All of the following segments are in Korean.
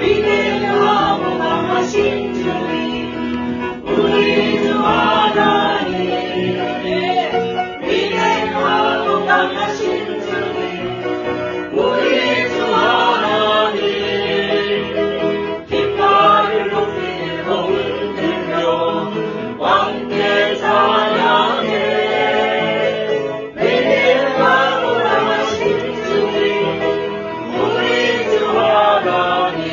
위대하고 강하신 주님 우리 주 하나님 위대하고 강하신 주님 우리 주 하나님 깃발을 높이고 흔들며 왕께 찬양해 위대하고 강하신 주님 우리 주 하나님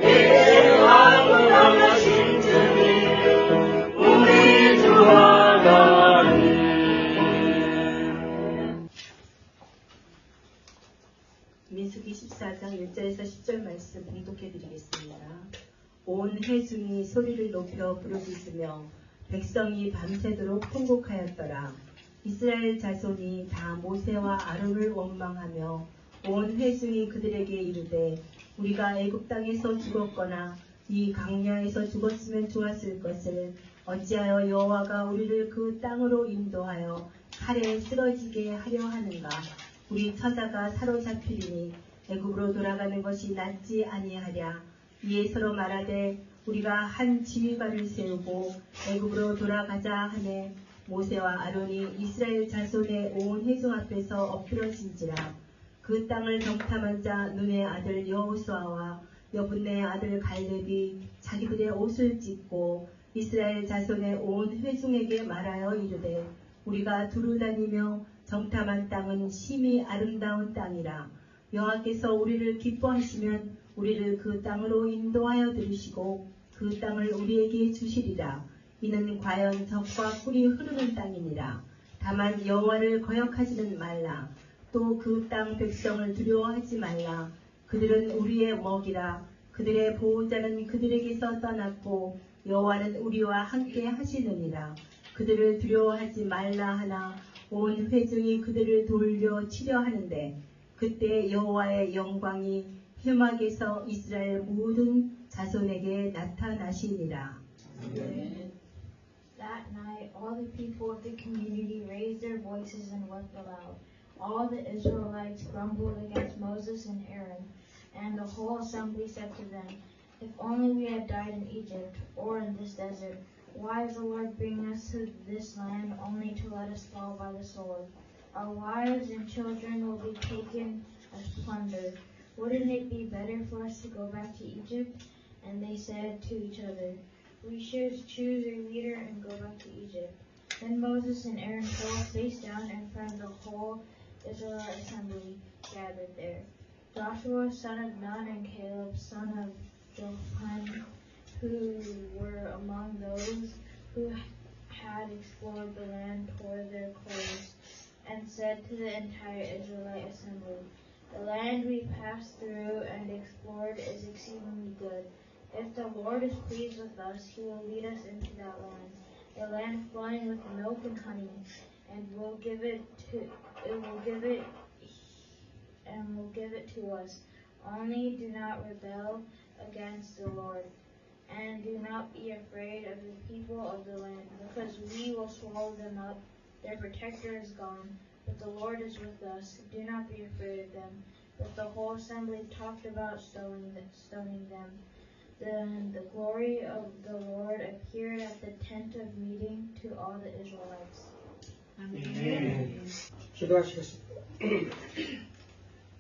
위대하고 강하신 주님 우리 주 하나님. 민수기 14장 1절에서 10절 말씀 봉독해 드리겠습니다. 온 회중이 소리를 높여 부르짖으며 백성이 밤새도록 통곡하였더라. 이스라엘 자손이 다 모세와 아론을 원망하며 온 회중이 그들에게 이르되 우리가 애굽 땅에서 죽었거나 이 강야에서 죽었으면 좋았을 것을 어찌하여 여호와가 우리를 그 땅으로 인도하여 칼에 쓰러지게 하려 하는가. 우리 처자가 사로잡히리니 애굽으로 돌아가는 것이 낫지 아니하랴. 이에 서로 말하되 우리가 한 지휘관을 세우고 애굽으로 돌아가자 하매 모세와 아론이 이스라엘 자손의 온 회중 앞에서 엎드러진지라. 그 땅을 정탐한 자 눈의 아들 여호수아와 여분네의 아들 갈렙이 자기들의 옷을 찢고 이스라엘 자손의 온 회중에게 말하여 이르되 우리가 두루 다니며 정탐한 땅은 심히 아름다운 땅이라. 여호와께서 우리를 기뻐하시면 우리를 그 땅으로 인도하여 들으시고 그 땅을 우리에게 주시리라. 이는 과연 젖과 꿀이 흐르는 땅이니라. 다만 여호와를 거역하지는 말라. 또 그 땅 백성을 두려워하지 말라. 그들은 우리의 먹이라. 그들의 보호자는 그들에게서 떠났고 여호와는 우리와 함께 하시느니라. 그들을 두려워하지 말라 하나 온 회중이 그들을 돌려 치려 하는데 그때 여호와의 영광이 회막에서 이스라엘 모든 자손에게 나타나시니라. That night all the people of the community raised their voices and wept aloud. All the Israelites grumbled against Moses and Aaron, and the whole assembly said to them, If only we had died in Egypt or in this desert. Why is the Lord bringing us to this land only to let us fall by the sword? Our wives and children will be taken as plunder. Wouldn't it be better for us to go back to Egypt? And they said to each other, We should choose a leader and go back to Egypt. Then Moses and Aaron fell face down in front of the whole Israelite assembly gathered there. Joshua, son of Nun, and Caleb, son of Jephunneh, who were among those who had explored the land, tore their clothes, and said to the entire Israelite assembly, The land we passed through and explored is exceedingly good. If the Lord is pleased with us, he will lead us into that land, a land flowing with milk and honey, and will give it to us. Only do not rebel against the Lord, and do not be afraid of the people of the land, because we will swallow them up. Their protector is gone, but the Lord is with us. Do not be afraid of them. But the whole assembly talked about stoning them. Then the glory of the Lord appeared at the tent of meeting to all the Israelites. 기도하시겠습니다.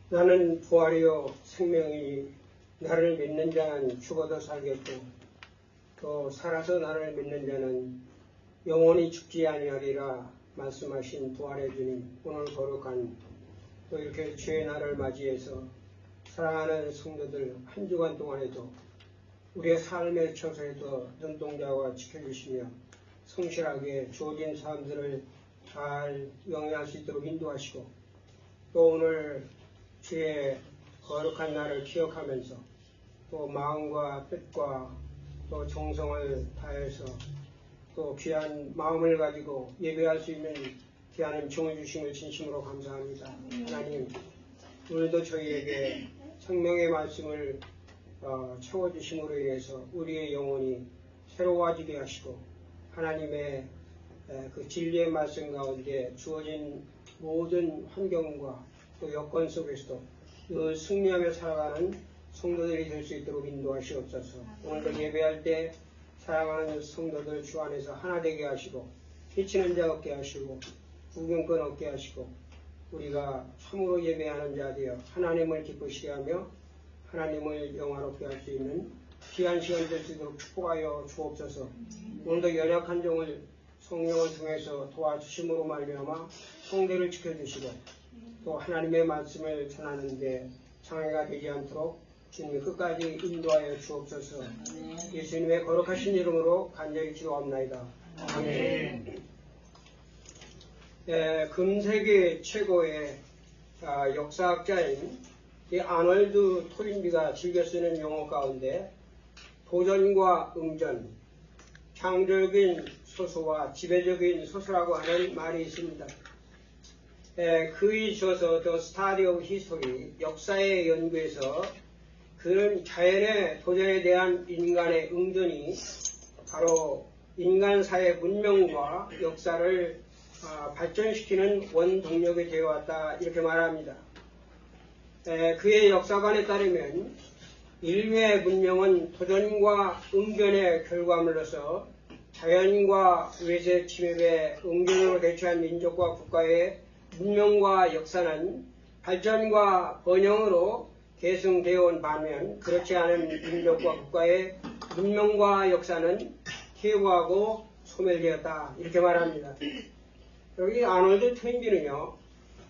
나는 부활이요 생명이니 나를 믿는 자는 죽어도 살겠고 또 살아서 나를 믿는 자는 영원히 죽지 아니하리라 말씀하신 부활의 주님, 오늘 거룩한 또 이렇게 주의 날을 맞이해서 사랑하는 성도들 한 주간 동안에도 우리의 삶의 처소에도 눈동자와 지켜주시며 성실하게 주어진 사람들을 잘 영위할 수 있도록 인도하시고 또 오늘 주의 거룩한 날을 기억하면서 또 마음과 뜻과 또 정성을 다해서 또 귀한 마음을 가지고 예배할 수 있는 귀한 은총을 주심을 진심으로 감사합니다. 하나님, 오늘도 저희에게 생명의 말씀을 채워주심으로 인해서 우리의 영혼이 새로워지게 하시고 하나님의 그 진리의 말씀 가운데 주어진 모든 환경과 또 여건 속에서도 늘 승리하며 살아가는 성도들이 될 수 있도록 인도하시옵소서. 오늘도 예배할 때 사랑하는 성도들 주 안에서 하나 되게 하시고 해치는 자 없게 하시고 구경권 없게 하시고 우리가 참으로 예배하는 자 되어 하나님을 기쁘시게 하며 하나님을 영화롭게 할 수 있는 귀한 시간 될 수 있도록 축복하여 주옵소서. 오늘도 연약한 종을 성령을 통해서 도와주심으로 말미암아 성대를 지켜주시고 또 하나님의 말씀을 전하는 데 장애가 되지 않도록 주님이 끝까지 인도하여 주옵소서. 예수님의 거룩하신 이름으로 간절히 기도합나이다. 아멘. 금세기 최고의 역사학자인 이 아놀드 토인비가 즐겨 쓰는 용어 가운데 도전과 응전, 창조적인 소수와 지배적인 소수라고 하는 말이 있습니다. 그의 저서 The Study of History, 역사의 연구에서 그런 자연의 도전에 대한 인간의 응전이 바로 인간사의 문명과 역사를 발전시키는 원동력이 되어왔다 이렇게 말합니다. 그의 역사관에 따르면 인류의 문명은 도전과 응전의 결과물로서 자연과 외세 침입에 응전으로 대처한 민족과 국가의 문명과 역사는 발전과 번영으로 계승되어 온 반면 그렇지 않은 민족과 국가의 문명과 역사는 퇴보하고 소멸되었다 이렇게 말합니다. 여기 아놀드 토인비는요,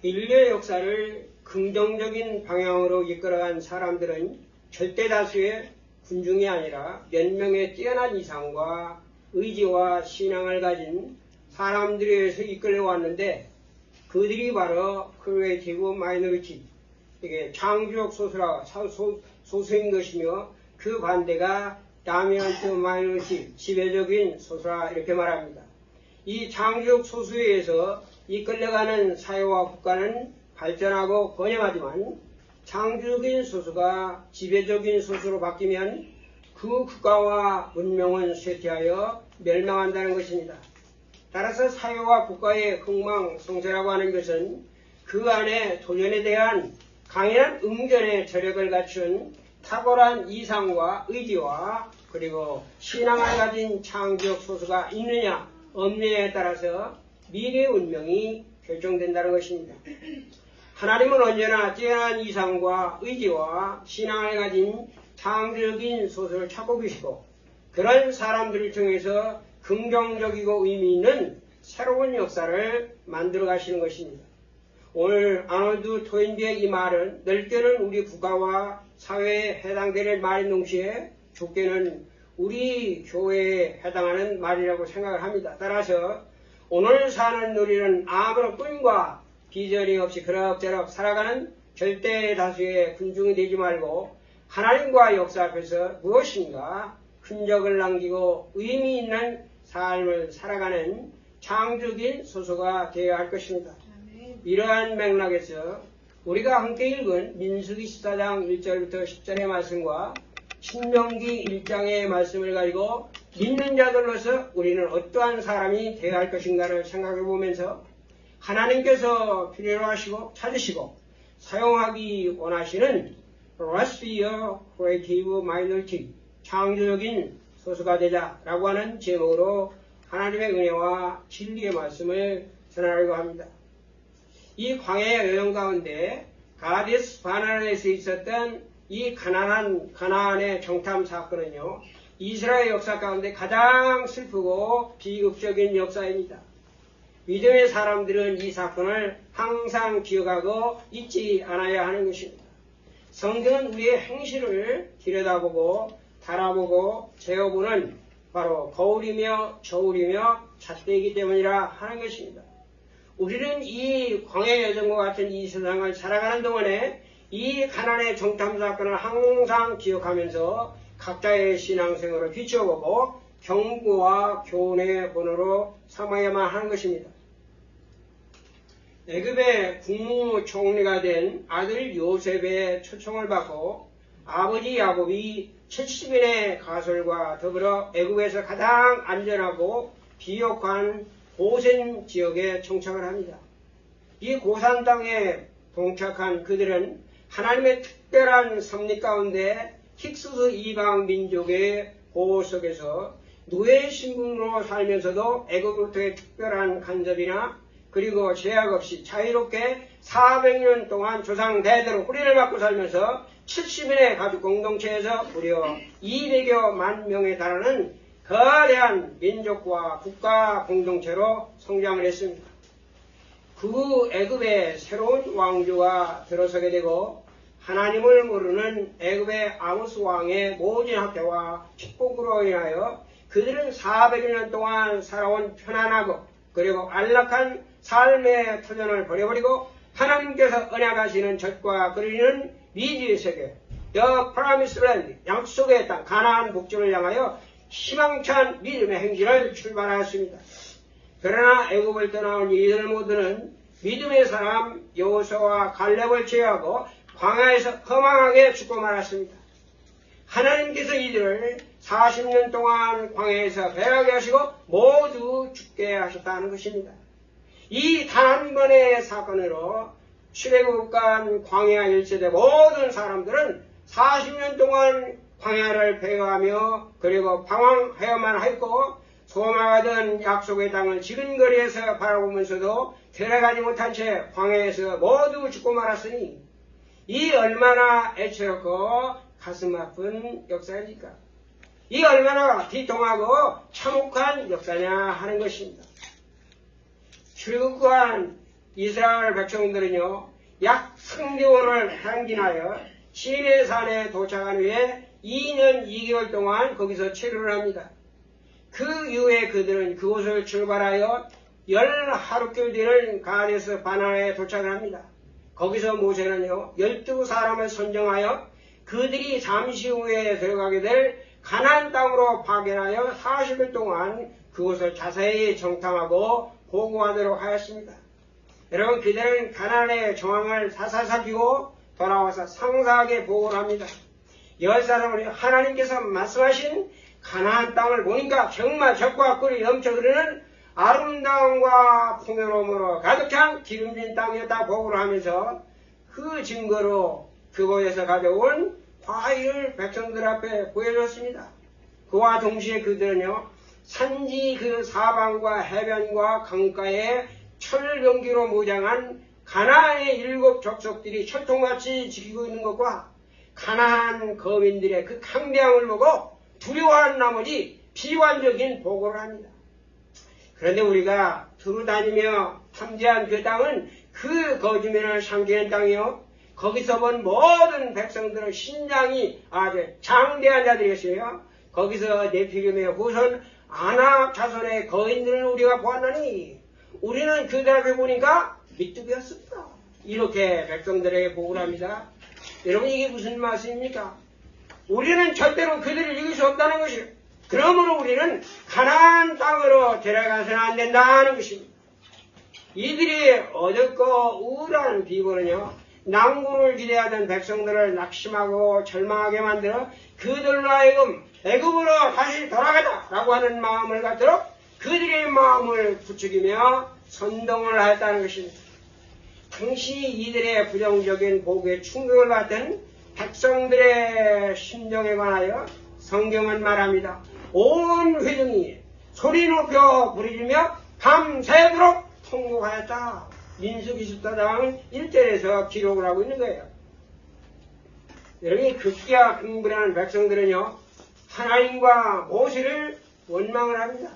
인류의 역사를 긍정적인 방향으로 이끌어간 사람들은 절대 다수의 군중이 아니라 몇 명의 뛰어난 이상과 의지와 신앙을 가진 사람들에 의해서 이끌려왔는데 그들이 바로 크리에이티브 마이너리티, 이게 창조적 소수인 것이며 그 반대가 다미넌트 마이너리티, 지배적인 소수라 이렇게 말합니다. 이 창조적 소수에 의해서 이끌려가는 사회와 국가는 발전하고 번영하지만 창조적인 소수가 지배적인 소수로 바뀌면 그 국가와 문명은 쇠퇴하여 멸망한다는 것입니다. 따라서 사회와 국가의 흥망성쇠라고 하는 것은 그 안에 도전에 대한 강인한 응전의 저력을 갖춘 탁월한 이상과 의지와 그리고 신앙을 가진 창조적 소수가 있느냐 없느냐에 따라서 미래의 운명이 결정된다는 것입니다. 하나님은 언제나 뛰어난 이상과 의지와 신앙을 가진 창조적인 소수를 찾고 계시고 그런 사람들을 통해서 긍정적이고 의미 있는 새로운 역사를 만들어 가시는 것입니다. 오늘 아놀드 토인비의 이 말은 넓게는 우리 국가와 사회에 해당되는 말인 동시에 좁게는 우리 교회에 해당하는 말이라고 생각을 합니다. 따라서 오늘 사는 우리는 아무런 꿈과 비전이 없이 그럭저럭 살아가는 절대 다수의 군중이 되지 말고 하나님과 역사 앞에서 무엇인가 흔적을 남기고 의미 있는 삶을 살아가는 창조적인 소수가 되어야 할 것입니다. 이러한 맥락에서 우리가 함께 읽은 민수기 14장 1절부터 10절의 말씀과 신명기 1장의 말씀을 가지고 믿는 자들로서 우리는 어떠한 사람이 되어야 할 것인가를 생각해 보면서 하나님께서 필요로 하시고 찾으시고 사용하기 원하시는 Let's be a creative minority, 창조적인 소수가 되자라고 하는 제목으로 하나님의 은혜와 진리의 말씀을 전하려고 합니다. 이 광야의 여정 가운데 가데스 바네아에서 있었던 이 가나안의 정탐 사건은요, 이스라엘 역사 가운데 가장 슬프고 비극적인 역사입니다. 믿음의 사람들은 이 사건을 항상 기억하고 잊지 않아야 하는 것입니다. 성경은 우리의 행실을 들여다보고 달아보고 재어보는 바로 거울이며 저울이며 잣대이기 때문이라 하는 것입니다. 우리는 이 광야 여정과 같은 이 세상을 살아가는 동안에 이 가나안의 정탐 사건을 항상 기억하면서 각자의 신앙생활을 비춰보고 경고와 교훈의 본으로 삼아야만 하는 것입니다. 애굽의 국무총리가 된 아들 요셉의 초청을 받고 아버지 야곱이 70인의 가솔과 더불어 애굽에서 가장 안전하고 비옥한 고센 지역에 정착을 합니다. 이 고산 땅에 동착한 그들은 하나님의 특별한 섭리 가운데 힉스스 이방 민족의 보호 속에서 노예 신분으로 살면서도 애굽으로부터의 특별한 간섭이나 그리고 제약 없이 자유롭게 400년 동안 조상 대대로 뿌리를 받고 살면서 70인의 가족 공동체에서 무려 200여만 명에 달하는 거대한 민족과 국가 공동체로 성장을 했습니다. 그 애굽의 새로운 왕조가 들어서게 되고 하나님을 모르는 애굽의 아모스 왕의 모진 학대와 축복으로 인하여 그들은 400년 동안 살아온 편안하고 그리고 안락한 삶의 터전을 버려버리고 하나님께서 언약하시는 젖과 끓이는 미지의 세계, The Promised Land, 약속의 땅, 가나안 복지를 향하여 희망찬 믿음의 행진을 출발하였습니다. 그러나 애굽을 떠나온 이들 모두는 믿음의 사람 여호수아와 갈렙을 제외하고 광야에서 허망하게 죽고 말았습니다. 하나님께서 이들을 40년 동안 광야에서 배하게 하시고 모두 죽게 하셨다는 것입니다. 이 단 한 번의 사건으로 출애굽 간 광야 1세대 모든 사람들은 40년 동안 광야를 배회하며 그리고 방황해야만 했고 소망하던 약속의 땅을 지근거리에서 바라보면서도 들어가지 못한 채 광야에서 모두 죽고 말았으니 이 얼마나 애처롭고 가슴 아픈 역사입니까? 이 얼마나 비통하고 참혹한 역사냐 하는 것입니다. 출애굽한 이스라엘 백성들은요, 약 3개월을 행진하여 시내산에 도착한 후에 2년 2개월 동안 거기서 체류를 합니다. 그 이후에 그들은 그곳을 출발하여 10하루길 뒤를 가데스 바네아에 도착을 합니다. 거기서 모세는요, 12사람을 선정하여 그들이 잠시 후에 들어가게 될 가나안 땅으로 파견하여 40일 동안 그곳을 자세히 정탐하고 보고하도록 하였습니다. 여러분, 그들은 가나안의 정황을 사살 살피고 돌아와서 상세하게 보고를 합니다. 10사람은 하나님께서 말씀하신 가나안 땅을 보니까 정말 젖과 꿀이 넘쳐 흐르는 아름다움과 풍요로움으로 가득한 기름진 땅이었다 보고를 하면서 그 증거로 그곳에서 가져온 과일을 백성들 앞에 보여줬습니다. 그와 동시에 그들은요, 산지 그 사방과 해변과 강가에 철병기로 무장한 가나안의 7 족속들이 철통같이 지키고 있는 것과 가나안 거민들의 그 강대함을 보고 두려워하는 나머지 비관적인 보고를 합니다. 그런데 우리가 두루다니며 탐지한 그 땅은 그 거주민을 상기하는 땅이요, 거기서 본 모든 백성들은 신장이 아주 장대한 자들이었어요. 거기서 네피림의 후손 아낙 자손의 거인들을 우리가 보았나니 우리는 그들 앞에 보니까 미뚝이었습니다. 이렇게 백성들에게 보고를 합니다. 여러분, 이게 무슨 말씀입니까? 우리는 절대로 그들을 이길 수 없다는 것이에요. 그러므로 우리는 가나안 땅으로 데려가서는 안 된다는 것입니다. 이들이 어둡고 우울한 비보는요, 낭구를 기대하던 백성들을 낙심하고 절망하게 만들어 그들로 하여금 애굽으로 다시 돌아가자라고 하는 마음을 갖도록 그들의 마음을 부추기며 선동을 하였다는 것입니다. 당시 이들의 부정적인 보고에 충격을 받던 백성들의 심정에 관하여 성경은 말합니다. 온 회중이 소리 높여 부르짖으며 밤새도록 통곡하였다. 민수기 14장 1절에서 기록을 하고 있는 거예요. 여러분이 극기야 흥분하는 백성들은요, 하나님과 모세를 원망을 합니다.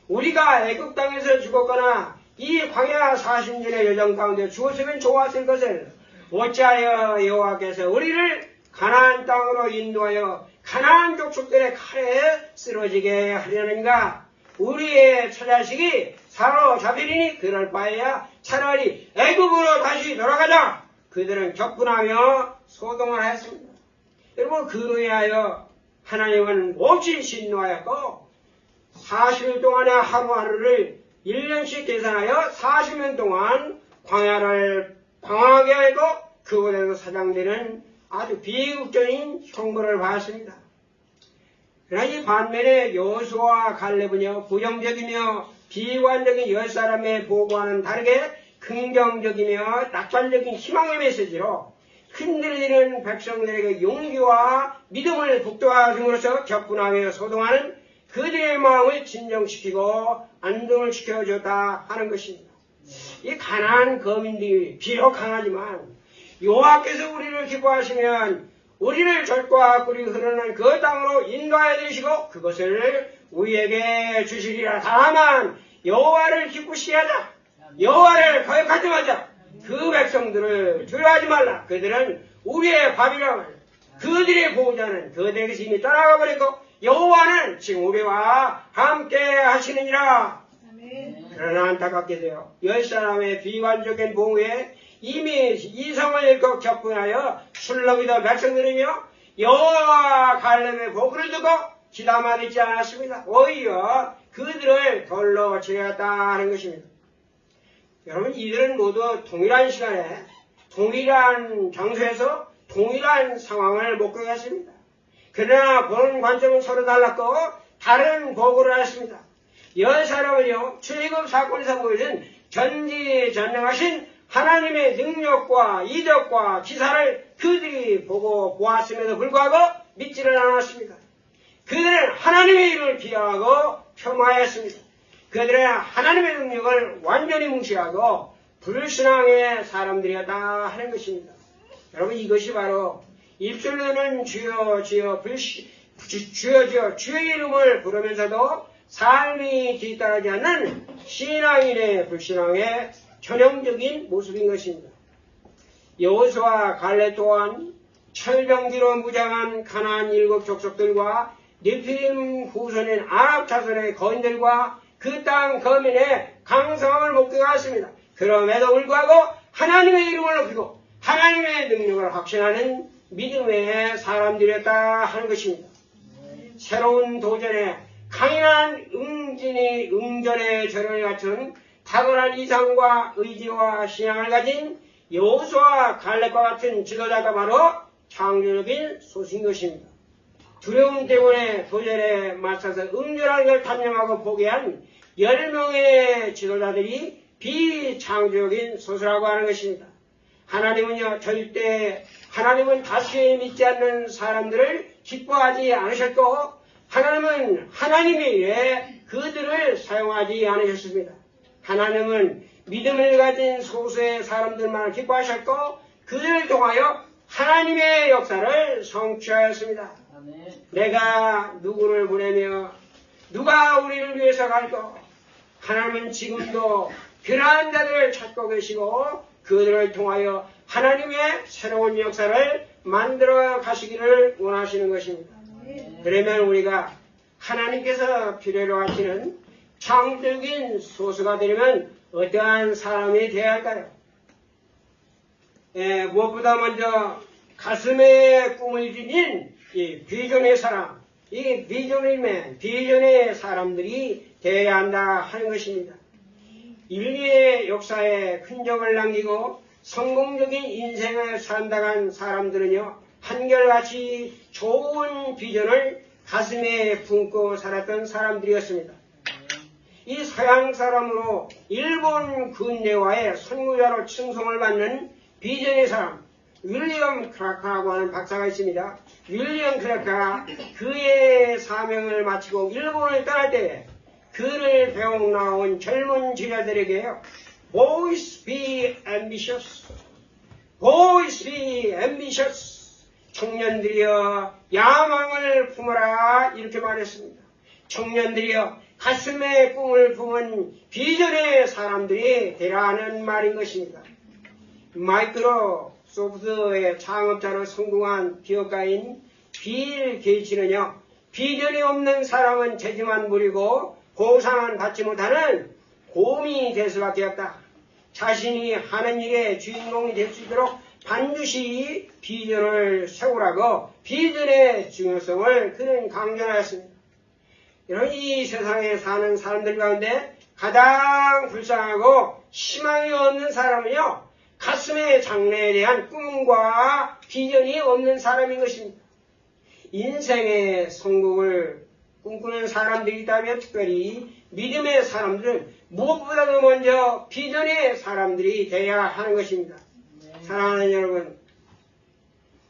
우리가 애굽 땅에서 죽었거나 이 광야 40년의 여정 가운데 죽었으면 좋았을 것을 어찌하여 여호와께서 우리를 가나안 땅으로 인도하여 가나안 족속들의 칼에 쓰러지게 하려는가? 우리의 처자식이 사로잡히리니 그럴 바에야 차라리 애굽으로 다시 돌아가자. 그들은 격분하며 소동을 했습니다. 여러분, 그로 인하여 하나님은 몹시 진노하였고 40일 동안의 하루하루를 1년씩 계산하여 40년 동안 광야를 방황하게 하고 그곳에서 사장되는 아주 비극적인 형벌을 받았습니다. 그러나 이 반면에 여호수아와 갈렙은요, 부정적이며 비관적인 10사람의 보고와는 다르게 긍정적이며 낙관적인 희망의 메시지로 흔들리는 백성들에게 용기와 믿음을 북돋아줌으로써 격분하며 소동하는 그들의 마음을 진정시키고 안동을 시켜줬다 하는 것입니다. 이 가난한 거민들이 비록 강하지만 여호와께서 우리를 기뻐하시면 우리를 젖과 꿀이 흐르는 그 땅으로 인도하여 주시고 그것을 우리에게 주시리라. 다만 여호와를 기쁘시게 하자. 여호와를 거역하지 말자. 그 백성들을 두려워하지 말라. 그들은 우리의 밥이라 말이야. 그들의 보호자는 그들에게서 이미 떠나가 버렸고 여호와는 지금 우리와 함께 하시느니라. 그러나 안타깝게도요, 10사람의 비관적인 보호에 이미 이성을 잃고 격분하여 술렁이던 백성들은요, 여호와 갈렙의 보고를 듣고 기다만 있지 않았습니다. 오히려 그들을 돌로 치렸다 하는 것입니다. 여러분, 이들은 모두 동일한 시간에 동일한 장소에서 동일한 상황을 목격했습니다. 그러나 보는 관점은 서로 달랐고 다른 보고를 했습니다. 10사람은요, 출애굽 사건에서 보여준 전지전능하신 하나님의 능력과 이적과 기사를 그들이 보고 보았음에도 불구하고 믿지를 않았습니다. 그들은 하나님의 일을 비하하고 폄하했습니다. 그들은 하나님의 능력을 완전히 무시하고 불신앙의 사람들이었다 하는 것입니다. 여러분, 이것이 바로 입술로는 주여 주여 주여 주여 주의 이름을 부르면서도 삶이 뒤따르지 않는 신앙인의 불신앙의 전형적인 모습인 것입니다. 여호수아 갈렙 또한 철병기로 무장한 가나안 7 족속들과 느피림 후손인 아랍 자손의 거인들과 그 땅 거민의 강성함을 목격하였습니다. 그럼에도 불구하고 하나님의 이름을 높이고 하나님의 능력을 확신하는 믿음의 사람들이었다 하는 것입니다. 새로운 도전에 강인한 응전의 절을 갖춘 탁월한 이상과 의지와 신앙을 가진 여호수아 갈렙과 같은 지도자가 바로 창조적인 소수인 것입니다. 두려움 때문에 도전에 맞서서 응전하는 걸 탐명하고 포기한 10명의 지도자들이 비창조적인 소수라고 하는 것입니다. 하나님은요, 절대 하나님은 다수에 믿지 않는 사람들을 기뻐하지 않으셨고 하나님은 하나님의 일에 그들을 사용하지 않으셨습니다. 하나님은 믿음을 가진 소수의 사람들만 기뻐하셨고 그들을 통하여 하나님의 역사를 성취하였습니다. 내가 누구를 보내며 누가 우리를 위해서 갈까? 하나님은 지금도 그러한 자들을 찾고 계시고 그들을 통하여 하나님의 새로운 역사를 만들어 가시기를 원하시는 것입니다. 그러면 우리가 하나님께서 필요로 하시는 창조적인 소수가 되려면 어떠한 사람이 되어야 할까요? 무엇보다 먼저 가슴에 꿈을 지닌 이 비전의 사람, 이 비전의 사람들이 되어야 한다 하는 것입니다. 인류의 역사에 흔적을 남기고 성공적인 인생을 산다간 사람들은요, 한결같이 좋은 비전을 가슴에 품고 살았던 사람들이었습니다. 이 서양 사람으로 일본 근대화의 선구자로 칭송을 받는 비전의 사람, 윌리엄 크라카라고 하는 박사가 있습니다. 윌리엄 크라카가 그의 사명을 마치고 일본을 떠날 때 그를 배워 나온 젊은 지자들에게요, Boys be ambitious. Boys be ambitious. 청년들이여 야망을 품어라 이렇게 말했습니다. 청년들이여 가슴에 꿈을 품은 비전의 사람들이 되라는 말인 것입니다. 마이크로소프트의 창업자로 성공한 기업가인 빌 게이츠는요, 비전이 없는 사람은 재주만 부리고 보상은 받지 못하는 곰이 될 수밖에 없다. 자신이 하는 일의 주인공이 될 수 있도록 반드시 비전을 세우라고 비전의 중요성을 그는 강조하였습니다. 여러분, 이 세상에 사는 사람들 가운데 가장 불쌍하고 희망이 없는 사람은요, 가슴의 장래에 대한 꿈과 비전이 없는 사람인 것입니다. 인생의 성공을 꿈꾸는 사람들이 있다면 특별히 믿음의 사람들은 무엇보다도 먼저 비전의 사람들이 되어야 하는 것입니다. 사랑하는 여러분,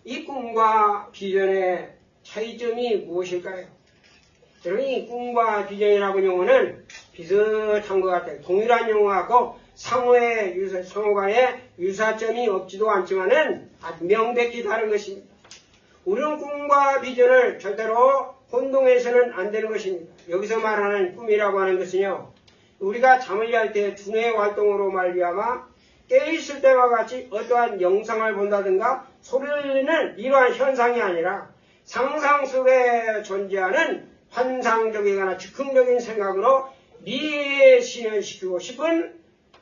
이 꿈과 비전의 차이점이 무엇일까요? 여러분, 이 꿈과 비전이라고 하는 용어는 비슷한 것 같아요. 동일한 용어하고 상호 간에 유사점이 없지도 않지만은 아주 명백히 다른 것입니다. 우리는 꿈과 비전을 절대로 혼동해서는 안 되는 것입니다. 여기서 말하는 꿈이라고 하는 것은요, 우리가 잠을 잘 때 두뇌 활동으로 말미암아 깨어있을 때와 같이 어떠한 영상을 본다든가 소리를 듣는 이러한 현상이 아니라 상상 속에 존재하는 환상적이거나 즉흥적인 생각으로 미래에 실현시키고 싶은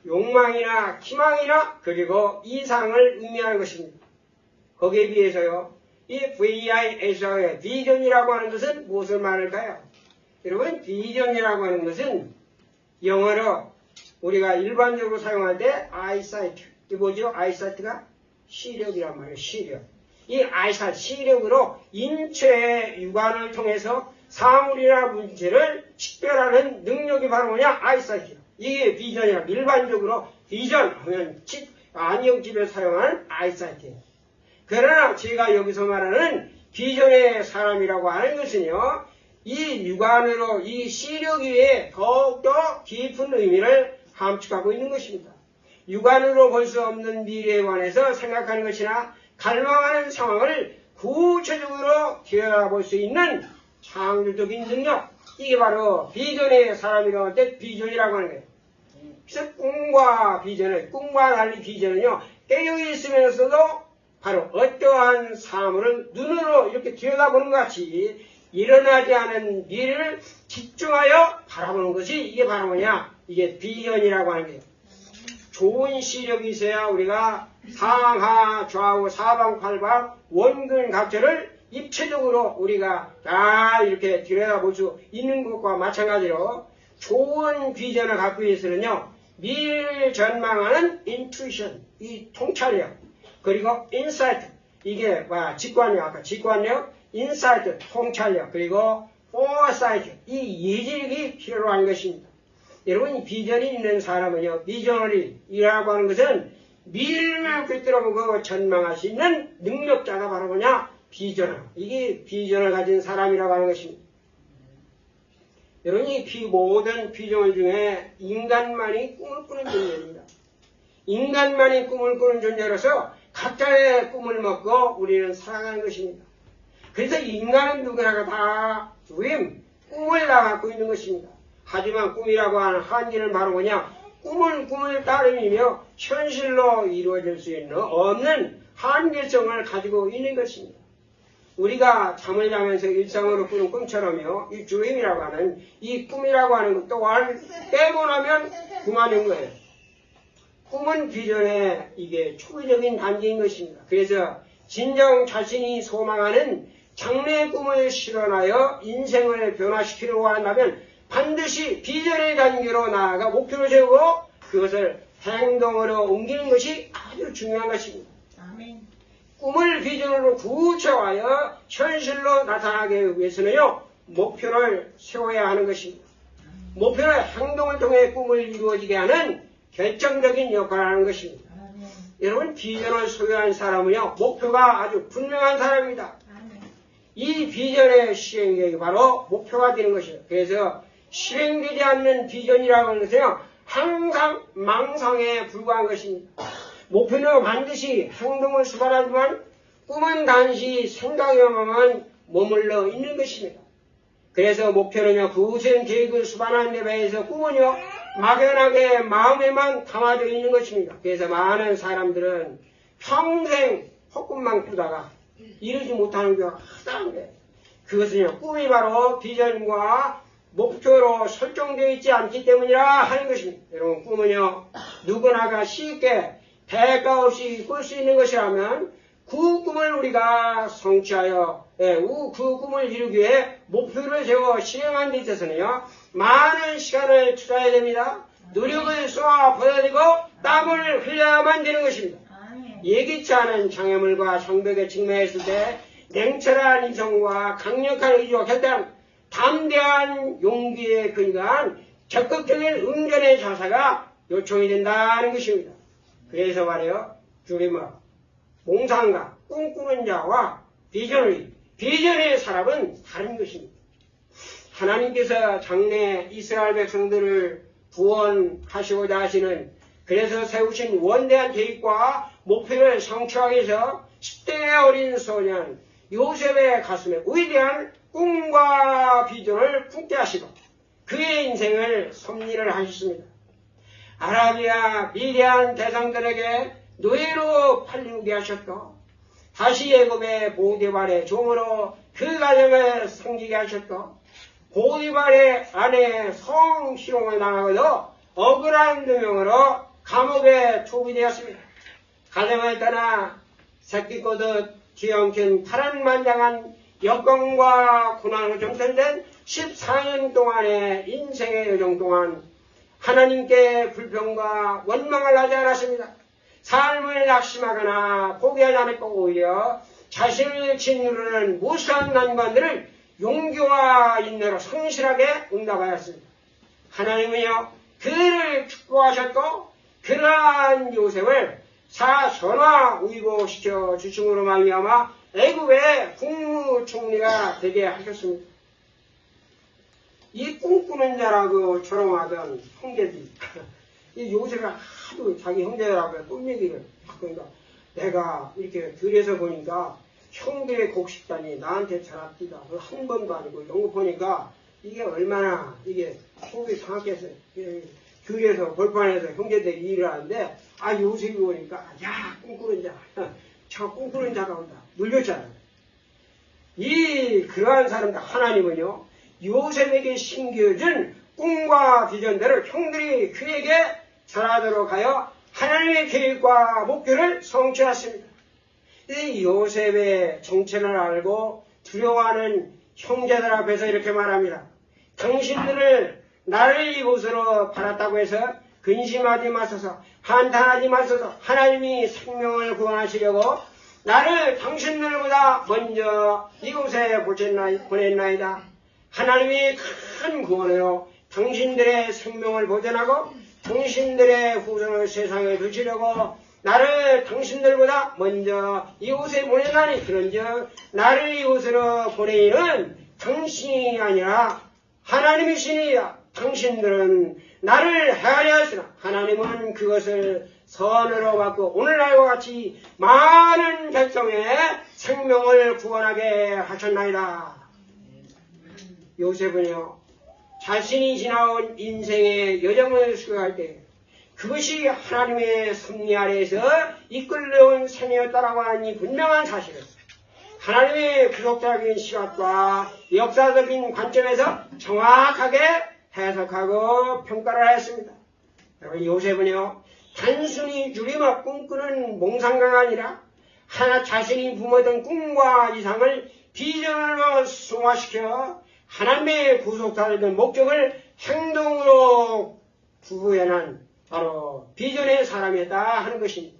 욕망이나 희망이나 그리고 이상을 의미하는 것입니다. 거기에 비해서요, 이 VIS의 비전이라고 하는 것은 무엇을 말할까요? 여러분, 비전이라고 하는 것은 영어로 우리가 일반적으로 사용할 때 eyesight, 이 뭐죠? eyesight가 시력이란 말이에요. 시력. 이 eyesight, 시력으로 인체의 육안을 통해서 사물이나 문제를 식별하는 능력이 바로 뭐냐? eyesight이요. 이게 비전이라. 일반적으로 비전 하면 안경집에 사용하는 eyesight이에요. 그러나 제가 여기서 말하는 비전의 사람이라고 하는 것은요, 이 육안으로 이 시력 위에 더욱더 깊은 의미를 함축하고 있는 것입니다. 육안으로 볼 수 없는 미래에 관해서 생각하는 것이나 갈망하는 상황을 구체적으로 들여다볼 수 있는 창조적인 능력, 이게 바로 비전의 사람이라고 할 때 비전이라고 하는 거예요. 그래서 꿈과 달리 비전은요, 깨어있으면서도 바로 어떠한 사물을 눈으로 이렇게 들여다보는 것 같이 일어나지 않은 미래를 집중하여 바라보는 것이 이게 바로 뭐냐? 이게 비전이라고 하는 거예요. 좋은 시력이 있어야 우리가 상하, 좌우, 사방팔방, 원근 각처를 입체적으로 우리가 다 이렇게 들여다볼 수 있는 것과 마찬가지로 좋은 비전을 갖고 있으면요, 미래를 전망하는 인투이션, 이 통찰력, 그리고 인사이트, 이게 직관력, 아까 직관력, 인사이트, 통찰력, 그리고 포사이트, 이 예지력이 필요로 하는 것입니다. 여러분, 이 비전이 있는 사람은요, 비저너리라고 하는 것은 미래를 꿰뚫어보고 전망할 수 있는 능력자가 바로 뭐냐? 비전을. 이게 비전을 가진 사람이라고 하는 것입니다. 여러분, 이 모든 비전 중에 인간만이 꿈을 꾸는 존재입니다. 인간만이 꿈을 꾸는 존재로서 각자의 꿈을 먹고 우리는 살아가는 것입니다. 그래서 인간은 누구나가 다 꿈을 다 갖고 있는 것입니다. 하지만 꿈이라고 하는 한계는 바로 뭐냐? 꿈을 따름이며 현실로 이루어질 수 있는 없는 한계성을 가지고 있는 것입니다. 우리가 잠을 자면서 일상으로 꾸는 꿈처럼요, 이 dream이라고 하는 이 꿈이라고 하는 것 또한 깨고 나면 그만인 거예요. 꿈은 비전의 이게 초기적인 단계인 것입니다. 그래서 진정 자신이 소망하는 장래의 꿈을 실현하여 인생을 변화시키려고 한다면 반드시 비전의 단계로 나아가 목표를 세우고 그것을 행동으로 옮기는 것이 아주 중요한 것입니다. 아멘. 꿈을 비전으로 구체화하여 현실로 나타나기 위해서는요, 목표를 세워야 하는 것입니다. 목표는 행동을 통해 꿈을 이루어지게 하는 결정적인 역할을 하는 것입니다. 아멘. 여러분, 비전을 소유한 사람은요, 목표가 아주 분명한 사람입니다. 아멘. 이 비전의 실행력이 바로 목표가 되는 것이에요. 그래서 실행되지 않는 비전이라고 하는 것은요, 항상 망상에 불과한 것입니다. 목표는 반드시 행동을 수반하지만 꿈은 단지 생각에만 머물러 있는 것입니다. 그래서 목표는요, 구체적인 계획을 수반하는 데 비해서 꿈은요, 막연하게 마음에만 담아져 있는 것입니다. 그래서 많은 사람들은 평생 헛꿈만 꾸다가 이루지 못하는 경우가 하다는데, 그것은요, 꿈이 바로 비전과 목표로 설정되어 있지 않기 때문이라 하는 것입니다. 여러분, 꿈은요, 누구나가 쉽게 대가 없이 꿀 수 있는 것이라면 그 꿈을 우리가 성취하여 그 꿈을 이루기 위해 목표를 세워 실행하는 데 있어서는요, 많은 시간을 투자해야 됩니다. 노력을 쏟아 붓아야 되고 땀을 흘려야만 되는 것입니다. 예기치 않은 장애물과 성벽에 직면했을 때 냉철한 이성과 강력한 의지와 결단, 담대한 용기에 근거한 적극적인 응전의 자세가 요청이 된다는 것입니다. 그래서 말이에요, 주리마, 몽상가, 꿈꾸는 자와 비전의 사람은 다른 것입니다. 하나님께서 장래 이스라엘 백성들을 구원하시고자 하시는 그래서 세우신 원대한 계획과 목표를 성취하기 위해서 10대의 어린 소년 요셉의 가슴에 위대한 꿈과 비전을 품게 하시고 그의 인생을 섭리를 하셨습니다. 아라비아 미디안 대상들에게 노예로 팔리게 하셨고 다시 애굽의 보디발의 종으로 그 가정을 섬기게 하셨고 보디발의 아내의 성희롱을 당하고도 억울한 누명으로 감옥에 투기되었습니다. 가정을 떠나 새끼 꼬듯 뒤엉킨 파란만장한 역경과 고난으로 정전된 14년 동안의 인생의 여정 동안 하나님께 불평과 원망을 하지 않았습니다. 삶을 낙심하거나 포기하지 않았고 오히려 자신을 짓누르는 무수한 난관들을 용기와 인내로 성실하게 응답하였습니다. 하나님은요 그를 축복하셨고 그러한 요셉을 전화 위고시켜 주심으로 말미암아 애굽의 국무총리가 되게 하셨습니다. 이 꿈꾸는 자라고 조롱하던 형제들이 이 요셉이 하도 자기 형제라고 꿈 얘기를 그러니까 내가 이렇게 들에서 보니까 형들의 곡식단이 나한테 잘합디다. 한 번도 아니고 연구 보니까 이게 얼마나 이게 속이 상했겠어요. 교회에서 벌판에서 형제들이 일을 하는데 요셉이 오니까 야 꿈꾸는 자 저 꿈꾸는 자가 온다 눌렸잖아요. 그러한 사람들 하나님은요 요셉에게 심겨준 꿈과 비전대로 형들이 그에게 전하도록 하여 하나님의 계획과 목표를 성취했습니다. 이 요셉의 정체를 알고 두려워하는 형제들 앞에서 이렇게 말합니다. 당신들을 나를 이곳으로 팔았다고 해서 근심하지 마소서, 한탄하지 마소서. 하나님이 생명을 구원하시려고 나를 당신들보다 먼저 이곳에 보냈나이다. 하나님이 큰 구원으로 당신들의 생명을 보존하고 당신들의 후손을 세상에 두시려고 나를 당신들보다 먼저 이곳에 보내나니 그런즉 나를 이곳으로 보내기는 당신이 아니라 하나님이시니라. 당신들은 나를 헤아려 하시나 하나님은 그것을 선으로 받고 오늘날과 같이 많은 백성의 생명을 구원하게 하셨나이다. 요셉은요 자신이 지나온 인생의 여정을 수행할 때 그것이 하나님의 섭리 아래에서 이끌려온 생이었다라고 하는 이 분명한 사실을 하나님의 구속적인 시각과 역사적인 관점에서 정확하게 해석하고 평가를 하였습니다. 여러분 요셉은요 단순히 주림을 꿈꾸는 몽상가가 아니라 하나 자신이 품었던 꿈과 이상을 비전으로 승화시켜 하나님의 구속자가 된 목적을 행동으로 구현한 바로 비전의 사람이었다 하는 것입니다.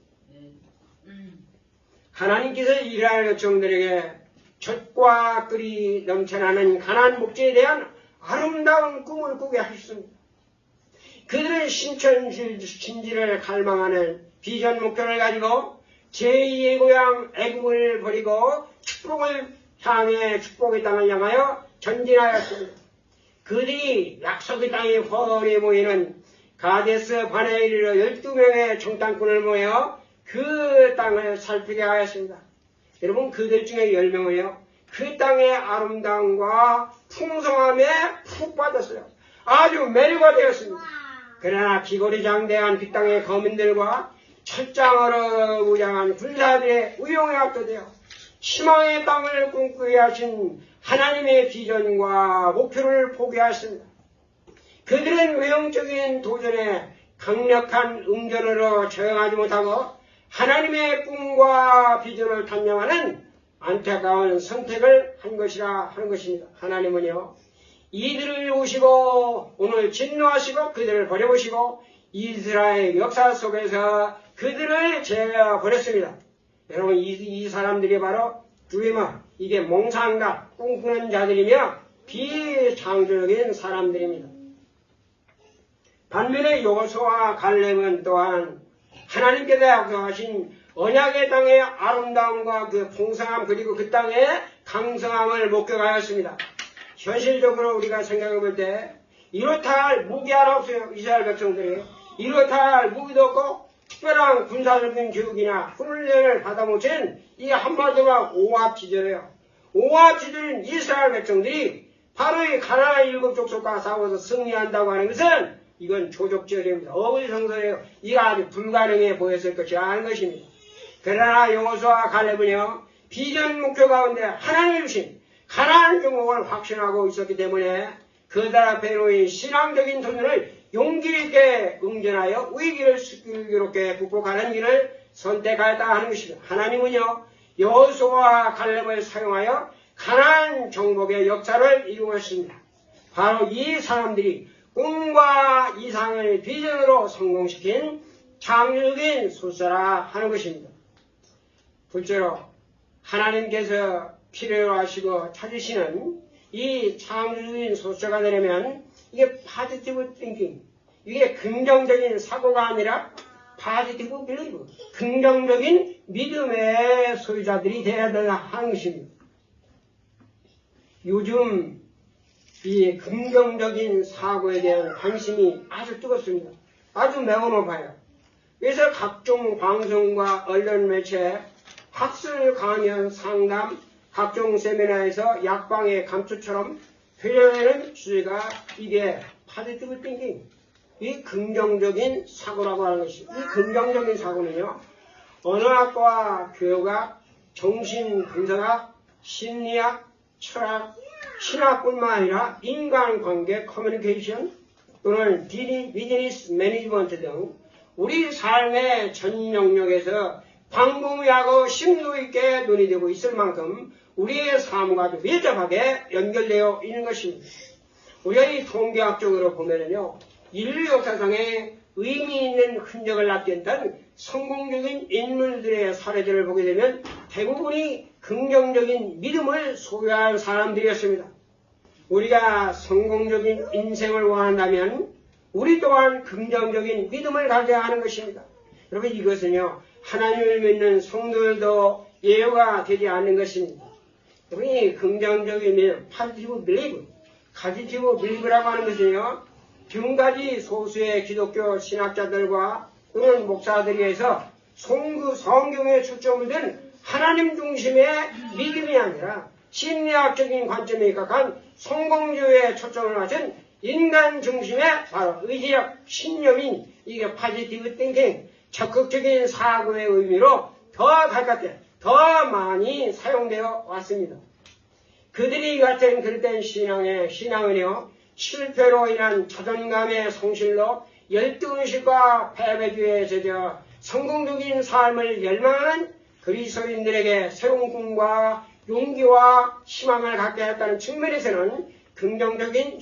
하나님께서 이스라엘 백성들에게 젖과 꿀이 넘쳐나는 가나안 목재에 대한 아름다운 꿈을 꾸게 하셨습니다. 그들은 신천진지를 갈망하는 비전 목표를 가지고 제2의 고향 애굽을 버리고 축복의 땅을 향하여 전진하였습니다. 그들이 약속의 땅에 훤히 모이는 가데스 바네에 이르러 12명의 정탐꾼을 모여 그 땅을 살피게 하였습니다. 여러분 그들 중에 10명은요 그 땅의 아름다움과 풍성함에 푹 빠졌어요. 아주 매료가 되었습니다. 그러나 기골이 장대한 그 땅의 거민들과 철장으로 무장한 군사들의 위용에 압도되어 희망의 땅을 꿈꾸게 하신 하나님의 비전과 목표를 포기하였습니다. 그들은 외형적인 도전에 강력한 응전으로 저항하지 못하고 하나님의 꿈과 비전을 탐명하는 안타까운 선택을 한 것이라 하는 것입니다. 하나님은요 이들을 오시고 오늘 진노하시고 그들을 버려보시고 이스라엘 역사 속에서 그들을 제어버렸습니다. 여러분 이 사람들이 바로 드리머, 이게 몽상가, 꿈꾸는 자들이며 비창조적인 사람들입니다. 반면에 요수와 갈렙은 또한 하나님께서 약속하신 언약의 땅의 아름다움과 그 풍성함 그리고 그 땅의 강성함을 목격하였습니다. 현실적으로 우리가 생각해 볼 때 이렇다 할 무기 하나 없어요. 이스라엘 백성들이 이렇다 할 무기도 없고 특별한 군사적인 교육이나 훈련을 받아못한 이 한마디로 오합지졸이에요. 오합지졸인 이스라엘 백성들이 바로 이 가나안 일곱 족속과 싸워서 승리한다고 하는 것은 이건 조족절입니다. 어불성설이에요. 이가 아주 불가능해 보였을 것이라는 것입니다. 그러나 여호수아와 갈렙은요 비전 목표 가운데 하나님이 주신 가나안 종목을 확신하고 있었기 때문에 그들 앞에 놓인 신앙적인 도전을 용기 있게 응전하여 위기를 슬기롭게 극복하는 길을 선택하였다 하는 것입니다. 하나님은요 여호수아와 갈렙을 사용하여 가나안 정복의 역사를 이루었습니다. 바로 이 사람들이 꿈과 이상을 비전으로 성공시킨 창조적인 소서라 하는 것입니다. 둘째로 하나님께서 필요로 하시고 찾으시는 이 창조적인 소서가 되려면 이게 파지티브 띵킹, 이게 긍정적인 사고가 아니라 파지티브 빌리브, 긍정적인 믿음의 소유자들이 되어야 된다 하는 것입니다. 요즘 이 긍정적인 사고에 대한 관심이 아주 뜨겁습니다. 아주 매우 높아요. 그래서 각종 방송과 언론 매체, 학술 강연, 상담, 각종 세미나에서 약방의 감초처럼 회려되는 주제가 이게 파지티브 띵킹, 이 긍정적인 사고라고 하는 것입니다. 이 긍정적인 사고는요, 언어학과 교육학, 정신분석학, 심리학, 철학, 신학뿐만 아니라 인간관계 커뮤니케이션 또는 비즈니스 매니지먼트 등 우리 삶의 전 영역에서 광범위하고 심도 있게 논의되고 있을 만큼 우리의 삶과 밀접하게 연결되어 있는 것입니다. 우리가 이 통계학적으로 보면은요, 인류 역사상에 의미 있는 흔적을 남겼던 성공적인 인물들의 사례들을 보게 되면 대부분이 긍정적인 믿음을 소유한 사람들이었습니다. 우리가 성공적인 인생을 원한다면 우리 또한 긍정적인 믿음을 가져야 하는 것입니다. 여러분 이것은요 하나님을 믿는 성도들도 예외가 되지 않는 것입니다. 우리 긍정적인 믿음, 파지티브 빌리브, 가지티브 빌리브라고 하는 것은요 지금까지 소수의 기독교 신학자들과 또는 목사들이 해서 성경에 초점을 둔 하나님 중심의 믿음이 아니라 심리학적인 관점에 입각한 성공주의에 초점을 맞춘 인간 중심의 바로 의지력, 신념인 이게 파지티브 띵킹, 적극적인 사고의 의미로 더 가깝게, 더 많이 사용되어 왔습니다. 그들이 같은 그릇된 신앙은요, 실패로 인한 자존감의 성실로 열등의식과 패배주의에 젖어 성공적인 삶을 열망하는 그리스도인들에게 새로운 꿈과 용기와 희망을 갖게 했다는 측면에서는 긍정적인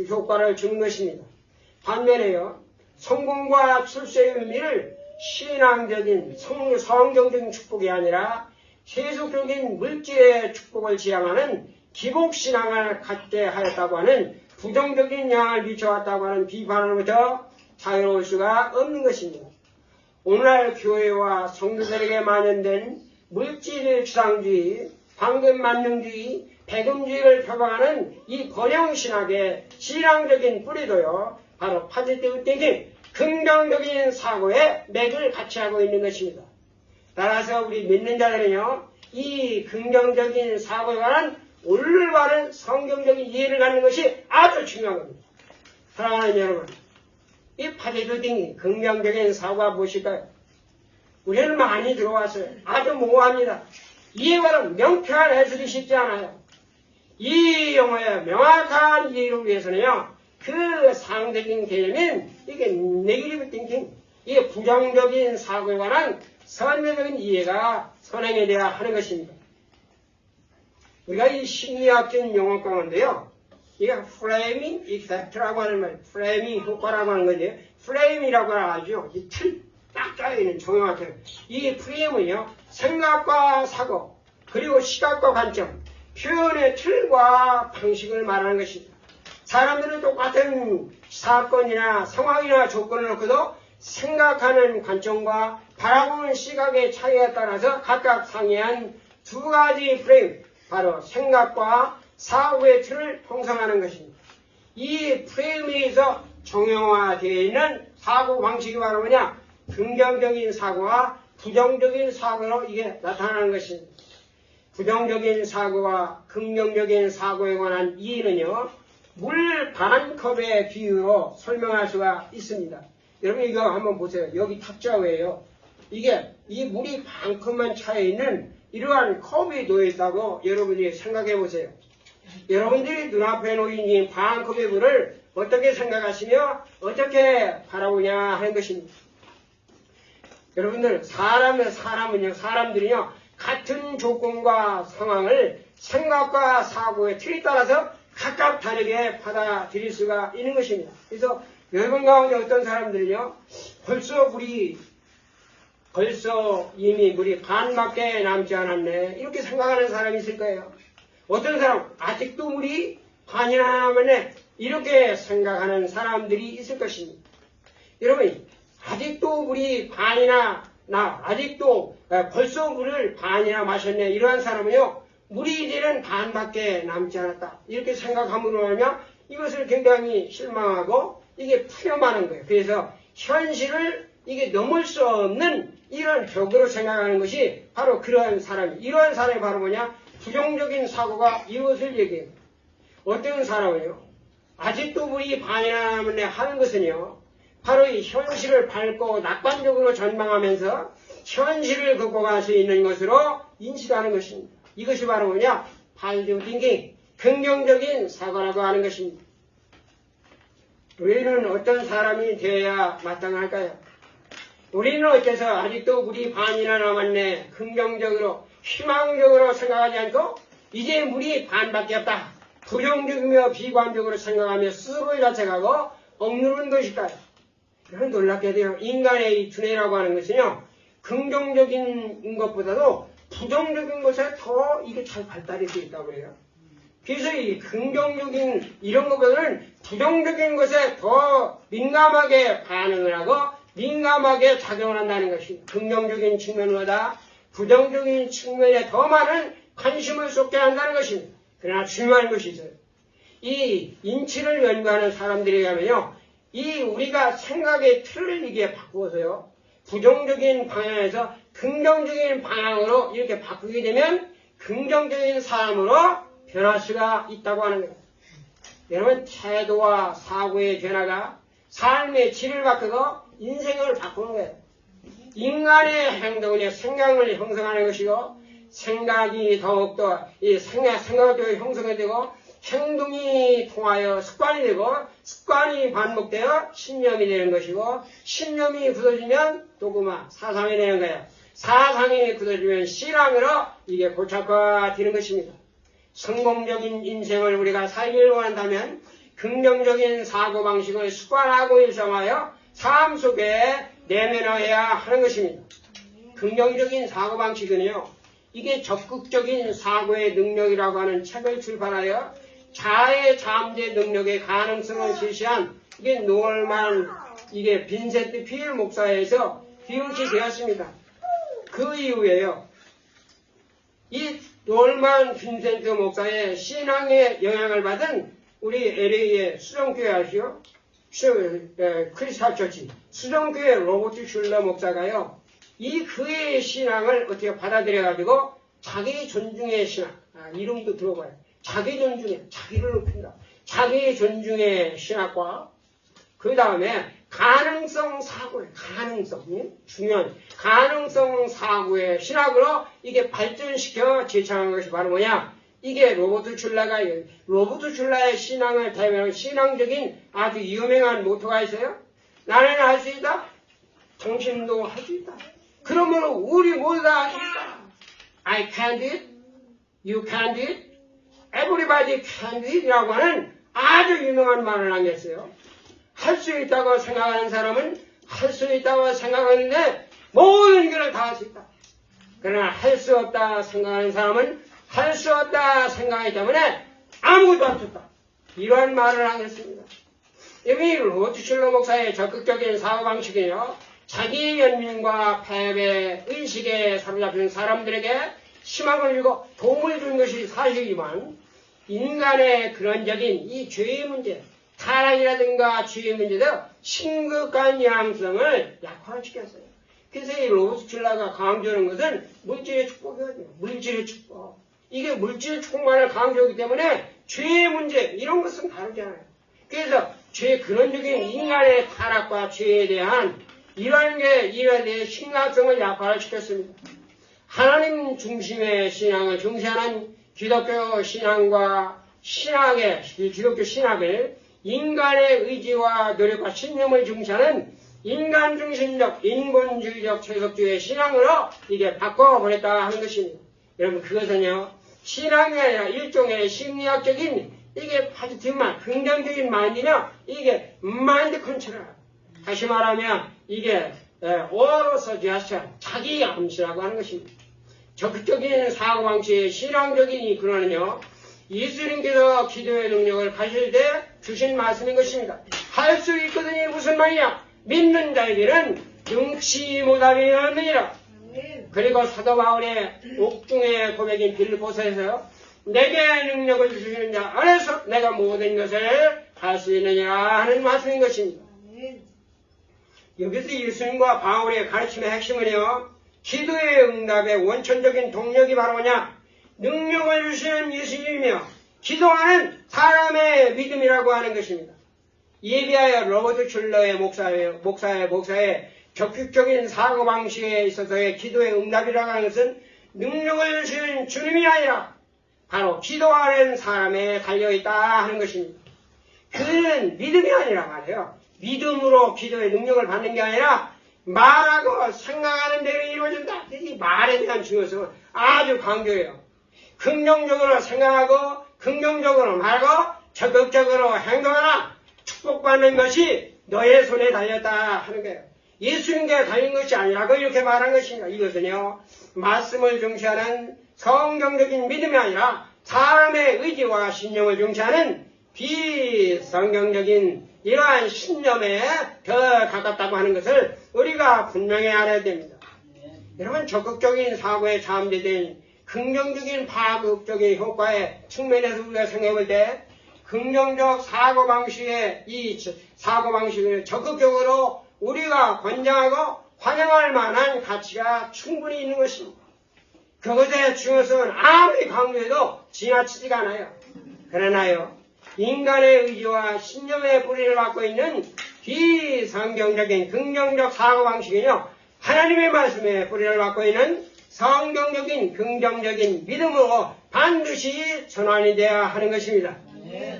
효과를 주는 것입니다. 반면에요, 성공과 출세의 의미를 신앙적인 성경적인 축복이 아니라 세속적인 물질의 축복을 지향하는 기복신앙을 갖게 하였다고 하는 부정적인 영향을 미쳐왔다고 하는 비판으로부터 자유로울 수가 없는 것입니다. 오늘날 교회와 성도들에게 만연된 물질 주상주의, 황금만능주의, 배금주의를 표방하는 이 번영신학의 신앙적인 뿌리도요 바로 파지티브 띵킹, 긍정적인 사고에 맥을 같이 하고 있는 것입니다. 따라서 우리 믿는 자들은요 이 긍정적인 사고에 관한 올바른 성경적인 이해를 갖는 것이 아주 중요한 겁니다. 사랑하는 여러분, 이 파지티브 띵킹, 긍정적인 사고가 무엇일까요? 우리는 많이 들어왔어요. 아주 모호합니다. 이해가 명쾌한 해석이 쉽지 않아요. 이 용어의 명확한 이해를 위해서는요, 그 상대적인 개념인 이게 네거티브 띵킹, 이게 부정적인 사고에 관한 선명적인 이해가 선행해야 하는 것입니다. 우리가 이 심리학적인 용어 가운데요, 이게 프레이밍 이펙트라고 하는 말, 프레이밍 효과라고 하는 거지, 프레임이라고 하죠. 이 틀, 딱 짜여있는 정형화된 이 프레임은요, 생각과 사고, 그리고 시각과 관점, 표현의 틀과 방식을 말하는 것입니다. 사람들은 똑같은 사건이나 상황이나 조건을 놓고도 생각하는 관점과 바라보는 시각의 차이에 따라서 각각 상이한 두 가지 프레임, 바로 생각과 사고의 틀을 형성하는 것입니다. 이 프레임에서 정형화되어 있는 사고 방식이 바로 뭐냐? 긍정적인 사고와 부정적인 사고로 이게 나타나는 것입니다. 부정적인 사고와 긍정적인 사고에 관한 이해는요, 물 반 컵의 비유로 설명할 수가 있습니다. 여러분 이거 한번 보세요. 여기 탁자위에요. 이게 이 물이 반 컵만 차에 있는 이러한 컵이 놓여 있다고 여러분이 생각해 보세요. 여러분들이 눈앞에 놓인 이 반 컵의 물을 어떻게 생각하시며 어떻게 바라보냐 하는 것입니다. 여러분들 사람들이요 같은 조건과 상황을 생각과 사고의 틀에 따라서 각각 다르게 받아들일 수가 있는 것입니다. 그래서 여러분 가운데 어떤 사람들은요 벌써 이미 물이 반밖에 남지 않았네 이렇게 생각하는 사람이 있을 거예요. 어떤 사람 아직도 물이 반이나 남았네 이렇게 생각하는 사람들이 있을 것입니다. 여러분 아직도 물이 반이나 아직도 벌써 물을 반이나 마셨네 이러한 사람은요 물이 이제는 반밖에 남지 않았다 이렇게 생각함으로 하면 이것을 굉장히 실망하고 이게 푸념하는 거예요. 그래서 현실을 이게 넘을 수 없는 이런 벽으로 생각하는 것이 바로 그러한 사람이 이러한 사람이 바로 뭐냐? 부정적인 사고가 이것을 얘기해요. 어떤 사람은요 아직도 물이 반이나 남았네 하는 것은요 바로 이 현실을 밟고 낙관적으로 전망하면서 현실을 극복할 수 있는 것으로 인식하는 것입니다. 이것이 바로 뭐냐? positive thinking, 긍정적인 사고라고 하는 것입니다. 우리는 어떤 사람이 되어야 마땅할까요? 우리는 어째서 아직도 물이 반이나 남았네 긍정적으로 희망적으로 생각하지 않고 이제 물이 반밖에 없다 부정적이며 비관적으로 생각하며 스스로를 자책하고 억누르는 것일까요? 그런 놀랍게도요 인간의 이 두뇌라고 하는 것은요 긍정적인 것보다도 부정적인 것에 더 이게 잘 발달이 되어 있다고 해요. 그래서 이 긍정적인 이런 것보다는 부정적인 것에 더 민감하게 반응을 하고 민감하게 작용을 한다는 것입니다. 긍정적인 측면보다 부정적인 측면에 더 많은 관심을 쏟게 한다는 것입니다. 그러나 중요한 것이 있어요. 이 인치를 연구하는 사람들에 의하면요, 이 우리가 생각의 틀을 이게 바꾸어서요, 부정적인 방향에서 긍정적인 방향으로 이렇게 바꾸게 되면 긍정적인 사람으로 변할 수가 있다고 하는 거예요. 여러분, 태도와 사고의 변화가 삶의 질을 바꾸고 인생을 바꾸는 거예요. 인간의 행동은 생각을 형성하는 것이고, 생각이 더욱더, 생각도 형성이 되고, 행동이 통하여 습관이 되고, 습관이 반복되어 신념이 되는 것이고, 신념이 굳어지면 도구마, 사상이 되는 거예요. 사상이 굳어지면 신앙으로 이게 고착화되는 것입니다. 성공적인 인생을 우리가 살기를 원한다면, 긍정적인 사고방식을 습관하고 일상하여 삶 속에 내면화해야 하는 것입니다. 긍정적인 사고방식은요, 이게 적극적인 사고의 능력이라고 하는 책을 출판하여 자아의 잠재 능력의 가능성을 제시한 이게 노얼만, 이게 빈센트 필 목사에서 비롯이 되었습니다. 그 이후에요, 이 노얼만 빈센트 목사의 신앙의 영향을 받은 우리 LA의 수정교회 아시죠? 크리스탈 처치 수정교회 로버트 슐러 목사가요, 이 그의 신앙을 어떻게 받아들여가지고 자기 존중의 신앙, 이름도 들어봐요. 자기 존중의, 자기를 높인다. 자기 존중의 신학과 그 다음에 가능성 사고의, 가능성이 중요한 가능성 사고의 신학으로 이게 발전시켜 제창한 것이 바로 뭐냐? 이게 로버트 슐러의 신앙을 대변하는 신앙적인 아주 유명한 모토가 있어요. 나는 할 수 있다. 당신도 할 수 있다. 그러면 우리 모두 다 할 수 있다. I can do it. You can do it. Everybody can do it. 이라고 하는 아주 유명한 말을 남겼어요. 할 수 있다고 생각하는 사람은 할 수 있다고 생각하는데 모든 것을 다 할 수 있다. 그러나 할 수 없다 생각하는 사람은 할 수 없다 생각하기 때문에 아무것도 할 수 없다. 이러한 말을 하겠습니다. 여기 로버트 슐러 목사의 적극적인 사고방식이요, 자기 연민과 패배 의식에 사로잡힌 사람들에게 희망을 주고 도움을 준 것이 사실이지만 인간의 근원적인 이 죄의 문제, 타락이라든가 죄의 문제도 심각한 양성을 약화시켰어요. 그래서 이 로스킬러가 강조하는 것은 물질의 축복이거든요. 물질의 축복. 이게 물질의 축복만을 강조하기 때문에 죄의 문제 이런 것은 다르지 않아요. 그래서 죄의 근원적인 인간의 타락과 죄에 대한 이러한 게 심각성을 약화시켰습니다. 하나님 중심의 신앙을 중시하는 기독교 신앙과 기독교 신학을 인간의 의지와 노력과 신념을 중시하는 인간 중심적, 인본주의적 채석주의 신앙으로 이게 바꿔버렸다 하는 것입니다. 여러분, 그것은요, 신앙이 아니라 일종의 심리학적인 이게 파지티브만, 긍정적인 마인드냐, 이게 마인드 컨트롤. 다시 말하면, 이게, 오로서 지하철, 자기 암시라고 하는 것입니다. 적극적인 사고방식의 신앙적인 근원은요, 예수님께서 기도의 능력을 가실 때 주신 말씀인 것입니다. 할 수 있거든요. 무슨 말이냐? 믿는 자에게는 능치 못함이 없느니라. 그리고 사도 바울의 옥중의 고백인 빌립보서에서 내게 능력을 주시는 자 안에서 내가 모든 것을 할 수 있느냐 하는 말씀인 것입니다. 여기서 예수님과 바울의 가르침의 핵심은요, 기도의 응답의 원천적인 동력이 바로 뭐냐? 능력을 주시는 예수님이며 기도하는 사람의 믿음이라고 하는 것입니다. 이에 비하여 로버트 슐러의 목사의 적극적인 사고방식에 있어서의 기도의 응답이라고 하는 것은 능력을 주시는 주님이 아니라 바로 기도하는 사람에 달려있다 하는 것입니다. 그는 믿음이 아니라 말이에요. 믿음으로 기도의 능력을 받는 게 아니라 말하고 생각하는 대로 이루어진다. 이 말에 대한 중요성을 아주 강조해요. 긍정적으로 생각하고 긍정적으로 말하고 적극적으로 행동하라. 축복받는 것이 너의 손에 달렸다 하는 거예요. 예수님께 달린 것이 아니라고 이렇게 말한 것입니다. 이것은요, 말씀을 중시하는 성경적인 믿음이 아니라 사람의 의지와 신념을 중시하는 비성경적인 이러한 신념에 더 가깝다고 하는 것을 우리가 분명히 알아야 됩니다. 여러분, 적극적인 사고에 잠재된 긍정적인 파급적인 효과의 측면에서 우리가 생각해 볼 때 긍정적 사고방식의 이 사고방식을 적극적으로 우리가 권장하고 환영할 만한 가치가 충분히 있는 것입니다. 그것의 중요성은 아무리 강조해도 지나치지가 않아요. 그러나요, 인간의 의지와 신념의 뿌리를 갖고 있는 비성경적인 긍정적 사고방식은요, 하나님의 말씀에 뿌리를 갖고 있는 성경적인 긍정적인 믿음으로 반드시 전환이 되어야 하는 것입니다.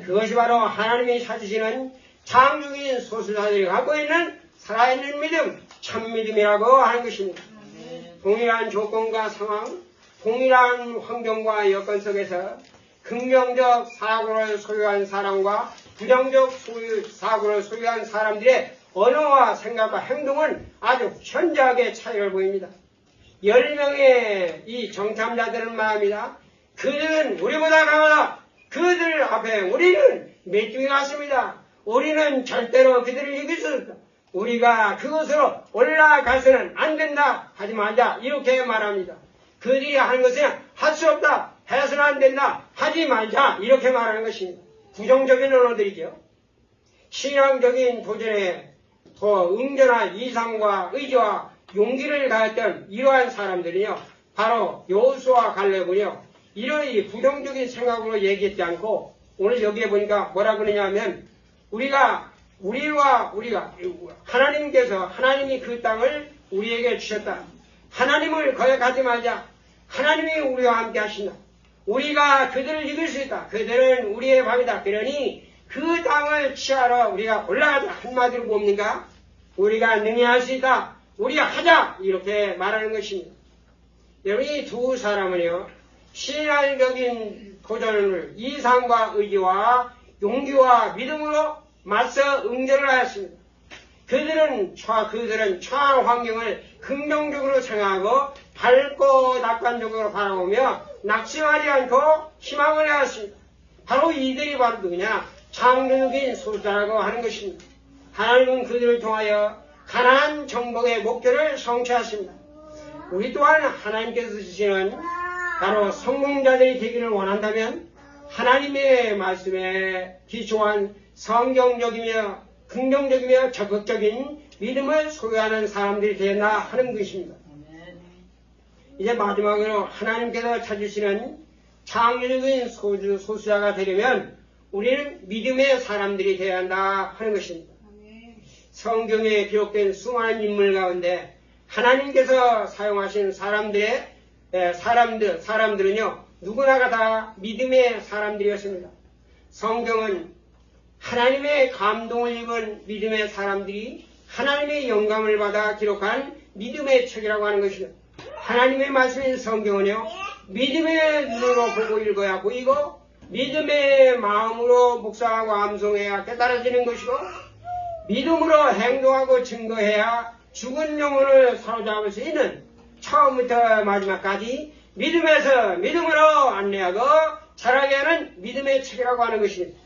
그것이 바로 하나님이 찾으시는 창조인 소수자들이 갖고 있는 살아있는 믿음, 참믿음이라고 하는 것입니다. 동일한 조건과 상황, 동일한 환경과 여건 속에서 긍정적 사고를 소유한 사람과 부정적 사고를 소유한 사람들의 언어와 생각과 행동은 아주 현저하게 차이를 보입니다. 10명의 이 정탐자들은 말합니다. 그들은 우리보다 강하다. 그들 앞에 우리는 메뚜기 같습니다. 우리는 절대로 그들을 이길 수 없다. 우리가 그것으로 올라가서는 안 된다. 하지 말자. 이렇게 말합니다. 그들이 하는 것은 할 수 없다. 해서는 안 된다. 하지 말자. 이렇게 말하는 것입니다. 부정적인 언어들이죠. 신앙적인 도전에 더 응전한 이상과 의지와 용기를 가졌던 이러한 사람들이요, 바로 여호수아와 갈렙은요, 이러한 부정적인 생각으로 얘기했지 않고 오늘 여기에 보니까 뭐라 그러냐면 우리가 하나님께서 하나님이 그 땅을 우리에게 주셨다. 하나님을 거역하지 말자. 하나님이 우리와 함께 하신다. 우리가 그들을 이길 수 있다. 그들은 우리의 밥이다. 그러니 그 땅을 취하러 우리가 올라가자. 한마디로 뭡니까? 우리가 능히 할 수 있다. 우리가 하자. 이렇게 말하는 것입니다. 여러분, 이 두 사람은요, 신앙적인 도전을 이상과 의지와 용기와 믿음으로 맞서 응전을 하였습니다. 그들은 처한 환경을 긍정적으로 생각하고 밝고 낙관적으로 바라보며 낙심하지 않고 희망을 하였습니다. 바로 이들이 바로 누구냐? 창조적인 소수자라고 하는 것입니다. 하나님은 그들을 통하여 가나안 정복의 목표를 성취했습니다. 우리 또한 하나님께서 주시는 바로 성공자들이 되기를 원한다면 하나님의 말씀에 기초한 성경적이며 긍정적이며 적극적인 믿음을 소유하는 사람들이 되었나 하는 것입니다. 이제 마지막으로 하나님께서 찾으시는 창조적인 소수자가 되려면 우리는 믿음의 사람들이 되어야 한다 하는 것입니다. 성경에 기록된 수많은 인물 가운데 하나님께서 사용하신 사람들은요, 누구나가 다 믿음의 사람들이었습니다. 성경은 하나님의 감동을 입은 믿음의 사람들이 하나님의 영감을 받아 기록한 믿음의 책이라고 하는 것입니다. 하나님의 말씀인 성경은요, 믿음의 눈으로 보고 읽어야 보이고 믿음의 마음으로 묵상하고 암송해야 깨달아지는 것이고 믿음으로 행동하고 증거해야 죽은 영혼을 사로잡을 수 있는 처음부터 마지막까지 믿음에서 믿음으로 안내하고 자라게 하는 믿음의 책이라고 하는 것입니다.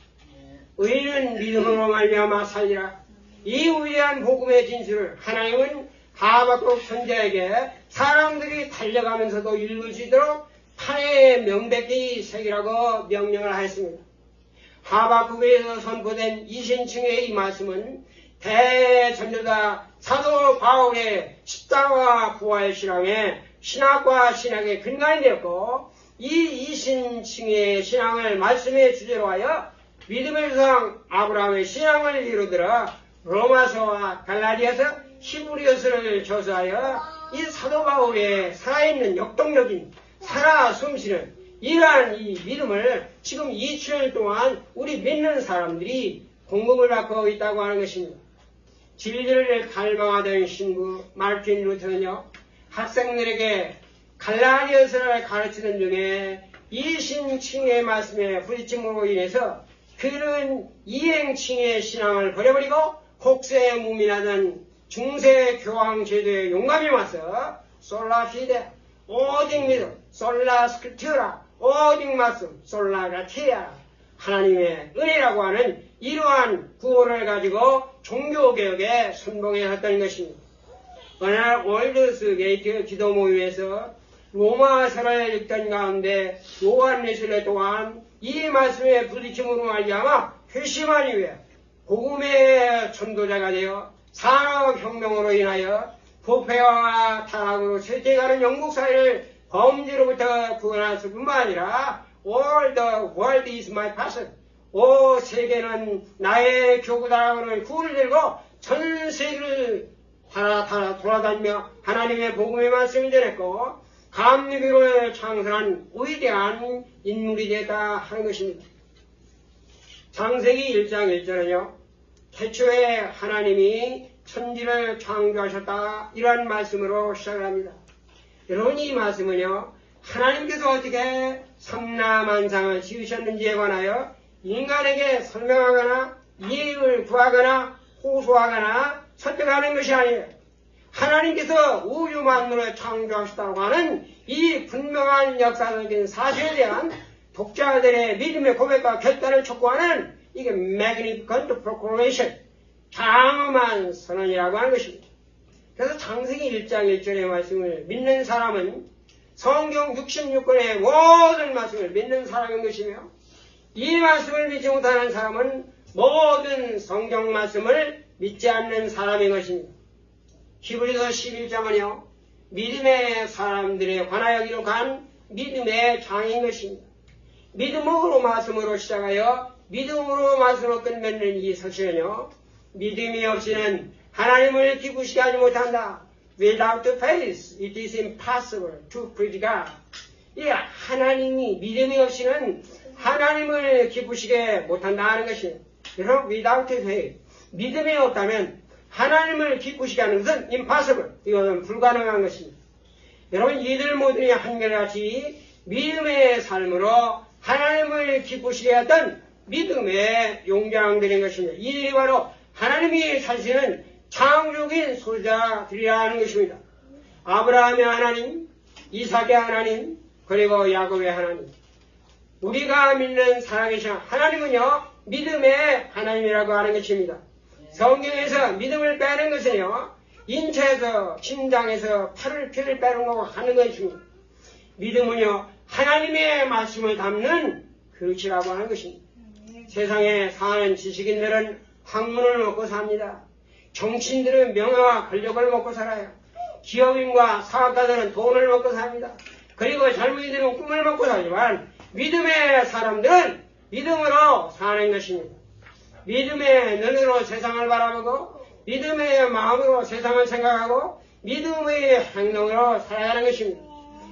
의인은 믿음으로 말미암아 살리라. 이 위대한 복음의 진술을 하나님은 하박국 선지자에게 사람들이 달려가면서도 읽을 수 있도록 판에 명백히 새기라고 명령을 하였습니다. 하박국에서 선포된 이신층의 이 말씀은 대전도자 사도 바울의 십자가와 부활 신앙의 신학과 신학의 근간이 되었고 이 이신층의 신앙을 말씀의 주제로 하여 믿음의 조상 아브라함의 신앙을 이루들어 로마서와 갈라디아서 히브리서를 저서하여 이 사도 바울의 살아있는 역동적인 살아 숨쉬는 이러한 이 믿음을 지금 2000년 동안 우리 믿는 사람들이 공급을 받고 있다고 하는 것입니다. 진리를 갈망하던 신부 마르틴 루터는요, 학생들에게 갈라디아서를 가르치는 중에 이신층의 말씀에 부딪힘으로 인해서 그는 이행층의 신앙을 버려버리고 혹세에 무민하던 중세 교황 제도에 용감히 와서 솔라 피데, 오직 믿음, 솔라 스크립투라, 오직 말씀, 솔라 가티아, 하나님의 은혜라고 하는 이러한 구호를 가지고 종교개혁에 선봉해왔던 것입니다. 어느 날 월드스 게이트 기도 모임에서 로마서를 읽던 가운데 요한 웨슬리 또한 이 말씀에 부딪힘으로 말미암아 회심한 이후에 복음의 전도자가 되어 산업혁명으로 인하여 부패와 타락으로 쇠퇴가는 영국 사회를 범죄로부터 구원했을 뿐만 아니라 All the world is my passion. 오 세계는 나의 교구다라는 구호를 들고 전 세계를 돌아다니며 하나님의 복음의 말씀을 전했고 감리교를 창설한 위대한 인물이 되었다 하는 것입니다. 창세기 1장 1절은요. 태초에 하나님이 천지를 창조하셨다 이러한 말씀으로 시작을 합니다. 여러분 이 말씀은요. 하나님께서 어떻게 삼라만상을 지으셨는지에 관하여 인간에게 설명하거나 이해를 구하거나 호소하거나 설득하는 것이 아니에요. 하나님께서 우주 만물을 창조하셨다고 하는 이 분명한 역사적인 사실에 대한 독자들의 믿음의 고백과 결단을 촉구하는 이게 magnificent proclamation, 장엄한 선언이라고 하는 것입니다. 그래서 창세기 1장 1절의 말씀을 믿는 사람은 성경 66권의 모든 말씀을 믿는 사람인 것이며 이 말씀을 믿지 못하는 사람은 모든 성경 말씀을 믿지 않는 사람인 것입니다. 히브리서 11장은요. 믿음의 사람들에 관하여 기록한 믿음의 장인 것입니다. 믿음으로 말씀으로 시작하여 믿음으로 말씀으로 끝맺는 이 서신은요. 믿음이 없이는 하나님을 기쁘시게 하지 못한다. Without faith, it is impossible to please God. 이 하나님이 믿음이 없이는 하나님을 기쁘시게 못한다는 것이에요. 여러분, without faith, 믿음이 없다면 하나님을 기쁘시게 하는 것은 impossible. 이것은 불가능한 것입니다. 여러분, 이들 모두는 한결같이 믿음의 삶으로 하나님을 기쁘시게 했던 믿음의 용장들인 것입니다. 이들이 바로 하나님이 사시는 창조적인 소유자들이라는 것입니다. 아브라함의 하나님, 이삭의 하나님, 그리고 야곱의 하나님. 우리가 믿는 살아계신 하나님은요, 믿음의 하나님이라고 하는 것입니다. 성경에서 믿음을 빼는 것은요, 인체에서, 심장에서 피를 빼는 거고 하는 것입니다. 믿음은요, 하나님의 말씀을 담는 그릇이라고 하는 것입니다. 세상에 사는 지식인들은 학문을 먹고 삽니다. 정치인들은 명예와 권력을 먹고 살아요. 기업인과 사업가들은 돈을 먹고 삽니다. 그리고 젊은이들은 꿈을 먹고 살지만 믿음의 사람들은 믿음으로 사는 것입니다. 믿음의 눈으로 세상을 바라보고 믿음의 마음으로 세상을 생각하고 믿음의 행동으로 살아가는 것입니다.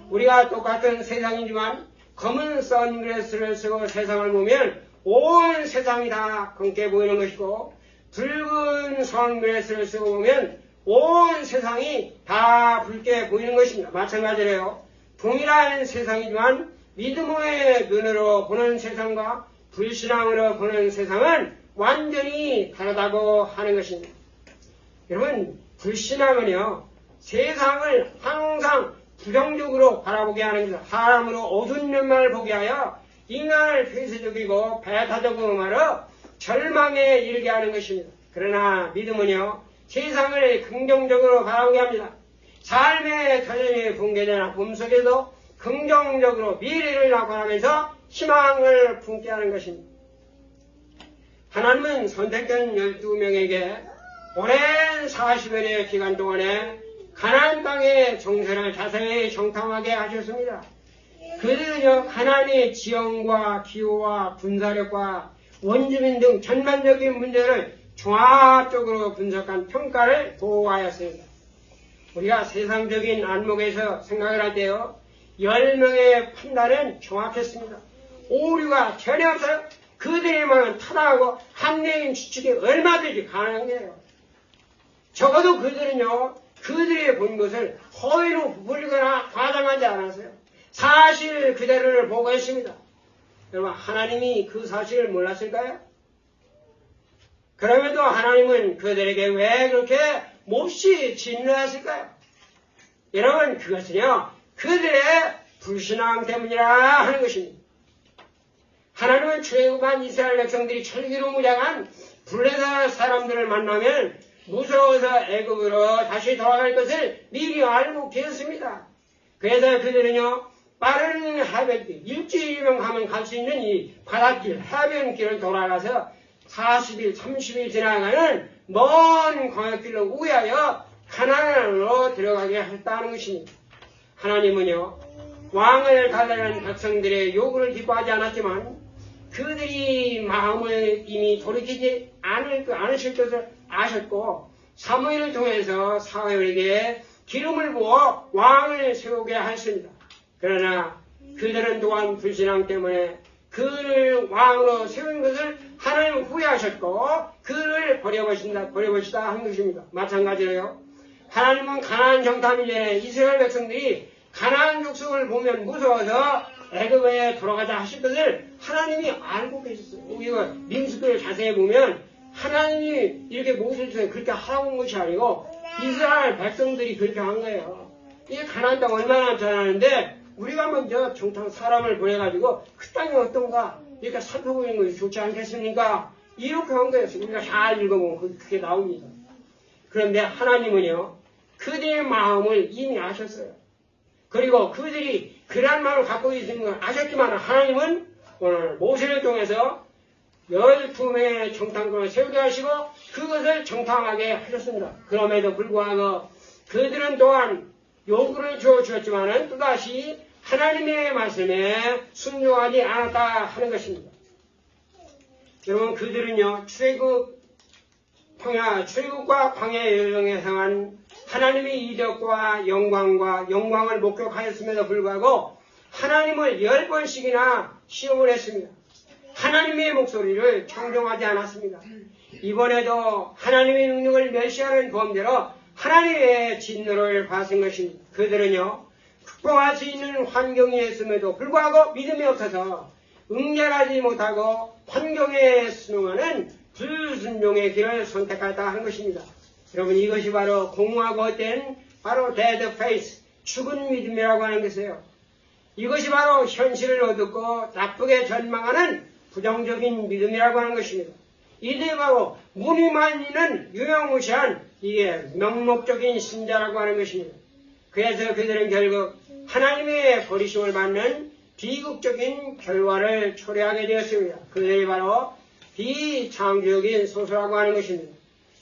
우리가 똑같은 세상이지만 검은 선글라스를 쓰고 세상을 보면 온 세상이 다 검게 보이는 것이고 붉은 선글라스를 쓰고 보면 온 세상이 다 붉게 보이는 것입니다. 마찬가지로요. 동일한 세상이지만 믿음의 눈으로 보는 세상과 불신앙으로 보는 세상은 완전히 다르다고 하는 것입니다. 여러분, 불신앙은요, 세상을 항상 부정적으로 바라보게 하는 것입니다. 사람으로 어두운 면만을 보게 하여 인간을 폐쇄적이고 배타적으로 절망에 이르게 하는 것입니다. 그러나 믿음은요, 세상을 긍정적으로 바라보게 합니다. 삶의 터전이 붕괴된 아픔 속에도 긍정적으로 미래를 나타나면서 희망을 품게 하는 것입니다. 하나님은 선택된 12명에게 오랜 40여년의 기간 동안에 가나안 땅의 정세를 자세히 정탐하게 하셨습니다. 그들은요, 가나안의 지형과 기후와 군사력과 원주민 등 전반적인 문제를 종합적으로 분석한 평가를 보고하였습니다. 우리가 세상적인 안목에서 생각을 할 때요, 10명의 판단은 정확했습니다. 오류가 전혀 없어요. 그들의 말은 타당하고 합리적인 추측이 얼마든지 가능한 거예요. 적어도 그들은요, 그들이 본 것을 허위로 부풀리거나 과장하지 않았어요. 사실 그대로를 보고했습니다. 여러분, 하나님이 그 사실을 몰랐을까요? 그럼에도 하나님은 그들에게 왜 그렇게 몹시 진노하실까요? 여러분, 그것은요, 그들의 불신앙 때문이라 하는 것입니다. 하나님은 출애굽한 이스라엘 백성들이 철기로 무장한 블레셋 사람들을 만나면 무서워서 애굽으로 다시 돌아갈 것을 미리 알고 계셨습니다. 그래서 그들은요, 빠른 해변길, 일주일이면 가면 갈 수 있는 이 바닷길, 해변길을 돌아가서 40일, 30일 지나가는 먼 광야길로 우회하여 가나안으로 들어가게 했다는 것입니다. 하나님은요, 왕을 달라는 백성들의 요구를 기뻐하지 않았지만 그들이 마음을 이미 돌이키지 않으실 것을 아셨고 사무엘을 통해서 사울에게 기름을 부어 왕을 세우게 하였습니다. 그러나 그들은 또한 불신앙 때문에 그를 왕으로 세운 것을 하나님은 후회하셨고 그를 버려보시다 한 것입니다. 마찬가지로요. 하나님은 가나안 정탐 이전에 이스라엘 백성들이 가나안 족속을 보면 무서워서 애굽에 돌아가자 하실 것을 하나님이 알고 계셨어요. 우리가 민수기를 자세히 보면 하나님이 이렇게 모세를 통해 그렇게 하라고 것이 아니고 이스라엘 백성들이 그렇게 한 거예요. 이게 가나안 땅 얼마나 잘하는데 우리가 먼저 정탐 사람을 보내가지고 그 땅이 어떤가 이렇게 살펴보는 것이 좋지 않겠습니까? 이렇게 한 거예요. 우리가 잘 읽어보면 그게 나옵니다. 그런데 하나님은요, 그들의 마음을 이미 아셨어요. 그리고 그들이 그런 마음을 갖고 있는 걸 아셨지만 하나님은 오늘 모세를 통해서 12명의 정탐꾼을 세우게 하시고 그것을 정탐하게 하셨습니다. 그럼에도 불구하고 그들은 또한 요구를 주었지만 또다시 하나님의 말씀에 순종하지 않았다 하는 것입니다. 여러분, 그들은요, 출애굽과 광야 여정에 행한 하나님의 이적과 영광을 목격하였음에도 불구하고 하나님을 10번씩이나 시험을 했습니다. 하나님의 목소리를 청종하지 않았습니다. 이번에도 하나님의 능력을 멸시하는 범죄로 하나님의 진노를 받은 것입니다. 그들은요, 극복할 수 있는 환경이 있음에도 불구하고 믿음이 없어서 응렬하지 못하고 환경에 순응하는 불순종의 길을 선택하다 하는 것입니다. 여러분, 이것이 바로 공허하고 헛된 바로 dead faith, 죽은 믿음이라고 하는 것이에요. 이것이 바로 현실을 어둡고 나쁘게 전망하는 부정적인 믿음이라고 하는 것입니다. 이들이 바로 무늬만 있는 유명무시한 이게 명목적인 신자라고 하는 것입니다. 그래서 그들은 결국 하나님의 버리심을 받는 비극적인 결과를 초래하게 되었습니다. 그들이 바로 비창조적인 소수라고 하는 것입니다.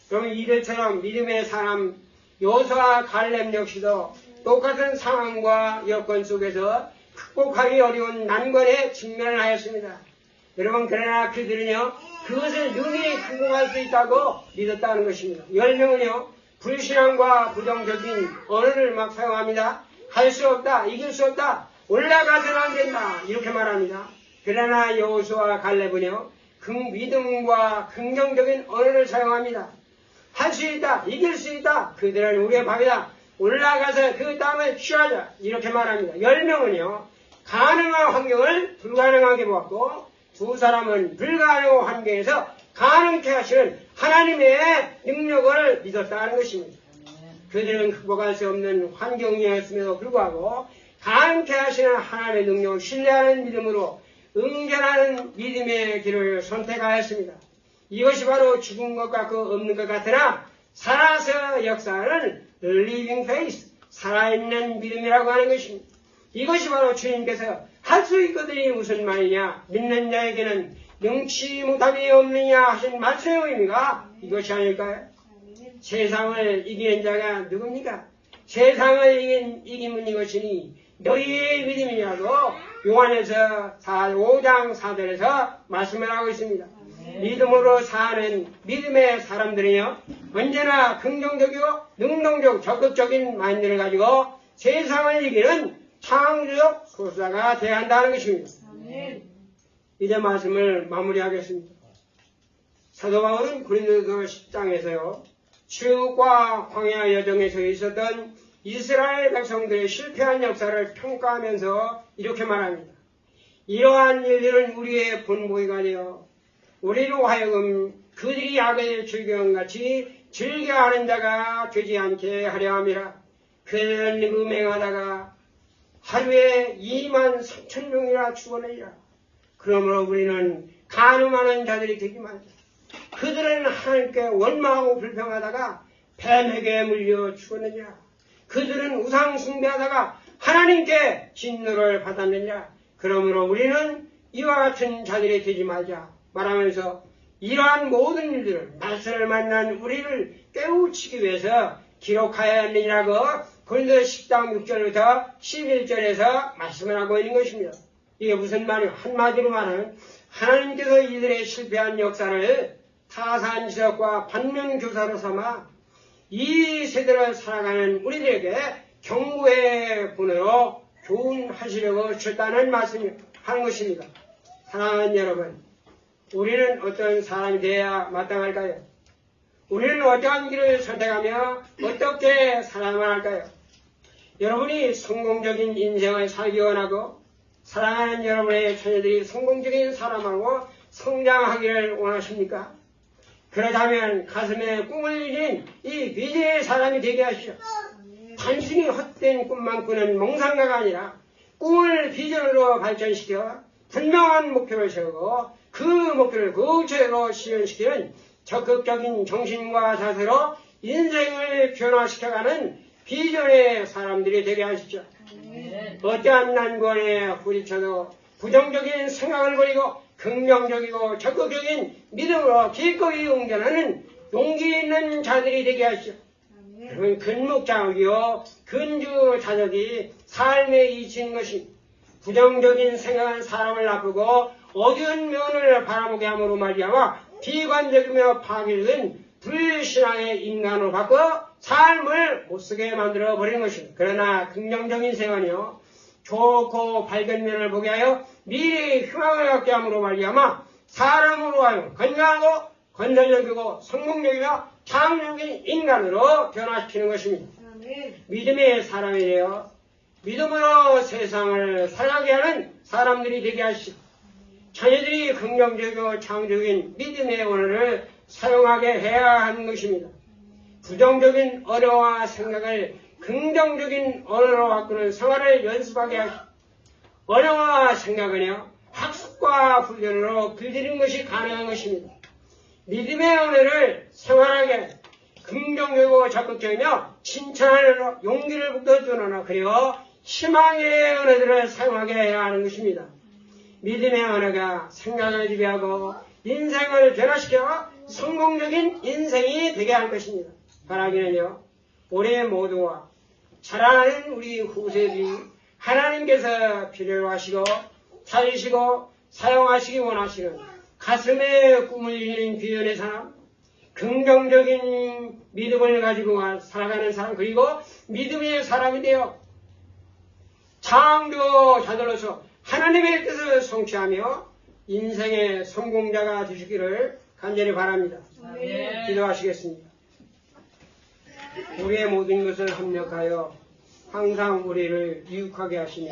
그럼 이들처럼 믿음의 사람 여호수아 갈렙 역시도 똑같은 상황과 여건 속에서 극복하기 어려운 난관에 직면을 하였습니다. 여러분, 그러나 그들은요, 그것을 능히 극복할 수 있다고 믿었다는 것입니다. 10명은요, 불신앙과 부정적인 언어를 막 사용합니다. 할 수 없다, 이길 수 없다, 올라가서는 안 된다, 이렇게 말합니다. 그러나 여호수아 갈렙은요, 믿음과 긍정적인 언어를 사용합니다. 할 수 있다, 이길 수 있다, 그들은 우리의 밥이다, 올라가서 그 땅을 취하자, 이렇게 말합니다. 10명은요, 가능한 환경을 불가능하게 보았고, 두 사람은 불가능한 환경에서 가능케 하시는 하나님의 능력을 믿었다는 것입니다. 그들은 극복할 수 없는 환경이었음에도 불구하고 가능케 하시는 하나님의 능력을 신뢰하는 믿음으로 응전하는 믿음의 길을 선택하였습니다. 이것이 바로 죽은 것 같고 없는 것 같으나 살아서 역사하는 living faith, 살아있는 믿음이라고 하는 것입니다. 이것이 바로 주님께서 할 수 있거든이 무슨 말이냐, 믿는 자에게는 능치 못함이 없느냐 하신 말씀의 의미가 이것이 아닐까요? 세상을 이기는 자가 누굽니까? 세상을 이기면 이것이니 너희의 믿음이라고 요한에서 5장 4절에서 말씀을 하고 있습니다. 믿음으로 사는 믿음의 사람들은요, 언제나 긍정적이고 능동적 적극적인 마인드를 가지고 세상을 이기는 창조적 소수자가 되어야 한다는 것입니다. 이제 말씀을 마무리하겠습니다. 사도 바울은 고린도서 10장에서요, 출애굽과 광야 여정에서 있었던 이스라엘 백성들의 실패한 역사를 평가하면서 이렇게 말합니다. 이러한 일들은 우리의 본보기가 되어 우리로 하여금 그들이 악을 즐겨한 같이 즐겨하는 자가 되지 않게 하려 함이라. 그들은 음행하다가 하루에 2만 3천 명이나 죽어내리라. 그러므로 우리는 간음하는 자들이 되지 말자. 그들은 하나님께 원망하고 불평하다가 뱀에게 물려 죽었느니라. 그들은 우상 숭배하다가 하나님께 진노를 받았느니라. 그러므로 우리는 이와 같은 자들이 되지 말자 말하면서 이러한 모든 일들을 낯선을 만난 우리를 깨우치기 위해서 기록하여야 하느니라고 고린도서 10장 6절부터 11절에서 말씀을 하고 있는 것입니다. 이게 무슨 말이에요? 한마디로 말하면 하나님께서 이들의 실패한 역사를 타산지적과 반면교사로 삼아 이 세대를 살아가는 우리들에게 경고의 분으로 교훈하시려고 주셨다는 말씀을 하는 것입니다. 사랑하는 여러분, 우리는 어떤 사람이 되어야 마땅할까요? 우리는 어떠한 길을 선택하며 어떻게 살아야만 할까요? 여러분이 성공적인 인생을 살기 원하고 사랑하는 여러분의 자녀들이 성공적인 사람하고 성장하기를 원하십니까? 그렇다면 가슴에 꿈을 이린 이 미래의 사람이 되게 하시오. 단순히 헛된 꿈만 꾸는 몽상가가 아니라 꿈을 비전으로 발전시켜 분명한 목표를 세우고 그 목표를 구체적으로 실현시키는 적극적인 정신과 자세로 인생을 변화시켜가는 비전의 사람들이 되게 하십시오. 어떠한 난관에 부딪혀도 부정적인 생각을 버리고 긍정적이고 적극적인 믿음으로 기꺼이 응전하는 용기 있는 자들이 되게 하십시오. 그러면 근묵자적이요 근주자적이 삶에 이치는 것이 부정적인 생각은 사람을 나쁘고 어두운 면을 바라보게 함으로 말미암아 비관적이며 파괴된 불신앙의 인간으로 바꿔 삶을 못쓰게 만들어 버리는 것입니다. 그러나 긍정적인 생각이요 좋고 밝은 면을 보게 하여 미래의 희망을 갖게 함으로 말미암아 사람으로 하여 건강하고 건설적이고 성공적이며 창조적인 인간으로 변화시키는 것입니다. 믿음의 사람이 되어 믿음으로 세상을 살아가게 하는 사람들이 되게 하시고 자녀들이 긍정적이고 창조적인 믿음의 언어를 사용하게 해야 하는 것입니다. 부정적인 언어와 생각을 긍정적인 언어로 바꾸는 생활을 연습하게 하시고 언어와 생각은요 학습과 훈련으로 길들이는 것이 가능한 것입니다. 믿음의 은혜를 생활하게 긍정적이고 적극적이며 칭찬하는 용기를 북돋우는 그리고 희망의 은혜들을 사용하게 해야 하는 것입니다. 믿음의 은혜가 생각을 지배하고 인생을 변화시켜 성공적인 인생이 되게 할 것입니다. 바라기는요, 올해 모두와 자라나는 우리 후세들이 하나님께서 필요로 하시고 찾으시고 사용하시기 원하시는 가슴에 꿈을 이루는 귀연의 사람, 긍정적인 믿음을 가지고 살아가는 사람, 그리고 믿음의 사람이 되어 창조자들로서 하나님의 뜻을 성취하며 인생의 성공자가 되시기를 간절히 바랍니다. 기도하시겠습니다. 우리의 모든 것을 합력하여 항상 우리를 유익하게 하시며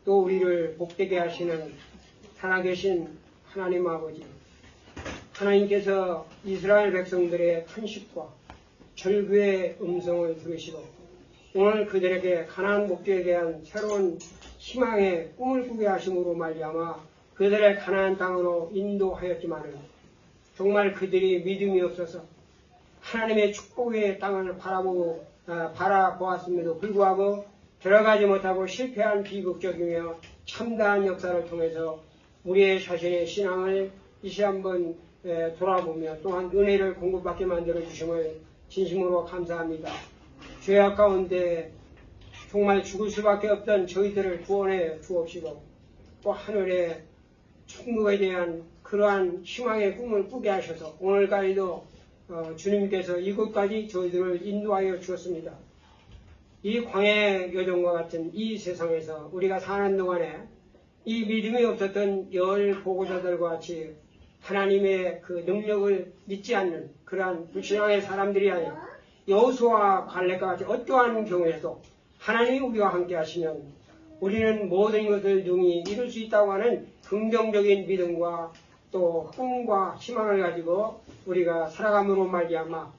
또 우리를 복되게 하시는 살아계신 하나님 아버지, 하나님께서 이스라엘 백성들의 탄식과 절규의 음성을 들으시고 오늘 그들에게 가나안 목적에 대한 새로운 희망의 꿈을 꾸게 하심으로 말미암아 그들의 가나안 땅으로 인도하였지만은 정말 그들이 믿음이 없어서 하나님의 축복의 땅을 바라보았음에도 불구하고 들어가지 못하고 실패한 비극적이며 참다한 역사를 통해서 우리의 자신의 신앙을 다시 한번 돌아보며 또한 은혜를 공급받게 만들어 주심을 진심으로 감사합니다. 죄악 가운데 정말 죽을 수밖에 없던 저희들을 구원해 주옵시고 또 하늘의 천국에 대한 그러한 희망의 꿈을 꾸게 하셔서 오늘까지도 주님께서 이곳까지 저희들을 인도하여 주었습니다. 이 광해 여정과 같은 이 세상에서 우리가 사는 동안에 이 믿음이 없었던 열 보고자들과 같이 하나님의 그 능력을 믿지 않는 그러한 불신앙의 사람들이 아니라 여호수아와 갈렙과 같이 어떠한 경우에도 하나님이 우리와 함께 하시면 우리는 모든 것을 능히 이룰 수 있다고 하는 긍정적인 믿음과 또 꿈과 희망을 가지고 우리가 살아감으로 말미암아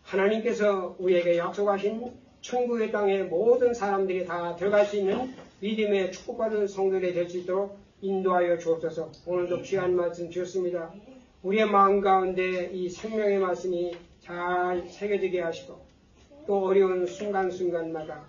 하나님께서 우리에게 약속하신 천국의 땅에 모든 사람들이 다 들어갈 수 있는 믿음의 축복받은 성도들이 될 수 있도록 인도하여 주옵소서. 오늘도 귀한 말씀 주셨습니다. 우리의 마음 가운데 이 생명의 말씀이 잘 새겨지게 하시고 또 어려운 순간순간마다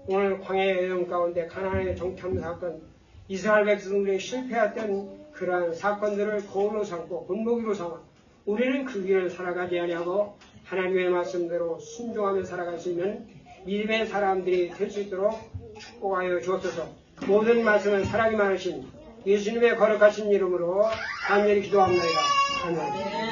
오늘 광야의 여정 가운데 가나안의 정탐 사건, 이스라엘 백성들이 실패했던 그러한 사건들을 거울로 삼고 본보기로 삼아 우리는 그 길을 살아가지 아니하고 하나님의 말씀대로 순종하며 살아갈 수 있는 믿음의 사람들이 될 수 있도록 축복하여 주옵소서. 모든 말씀은 사랑이 많으신 예수님의 거룩하신 이름으로 간절히 기도합니다. 아멘.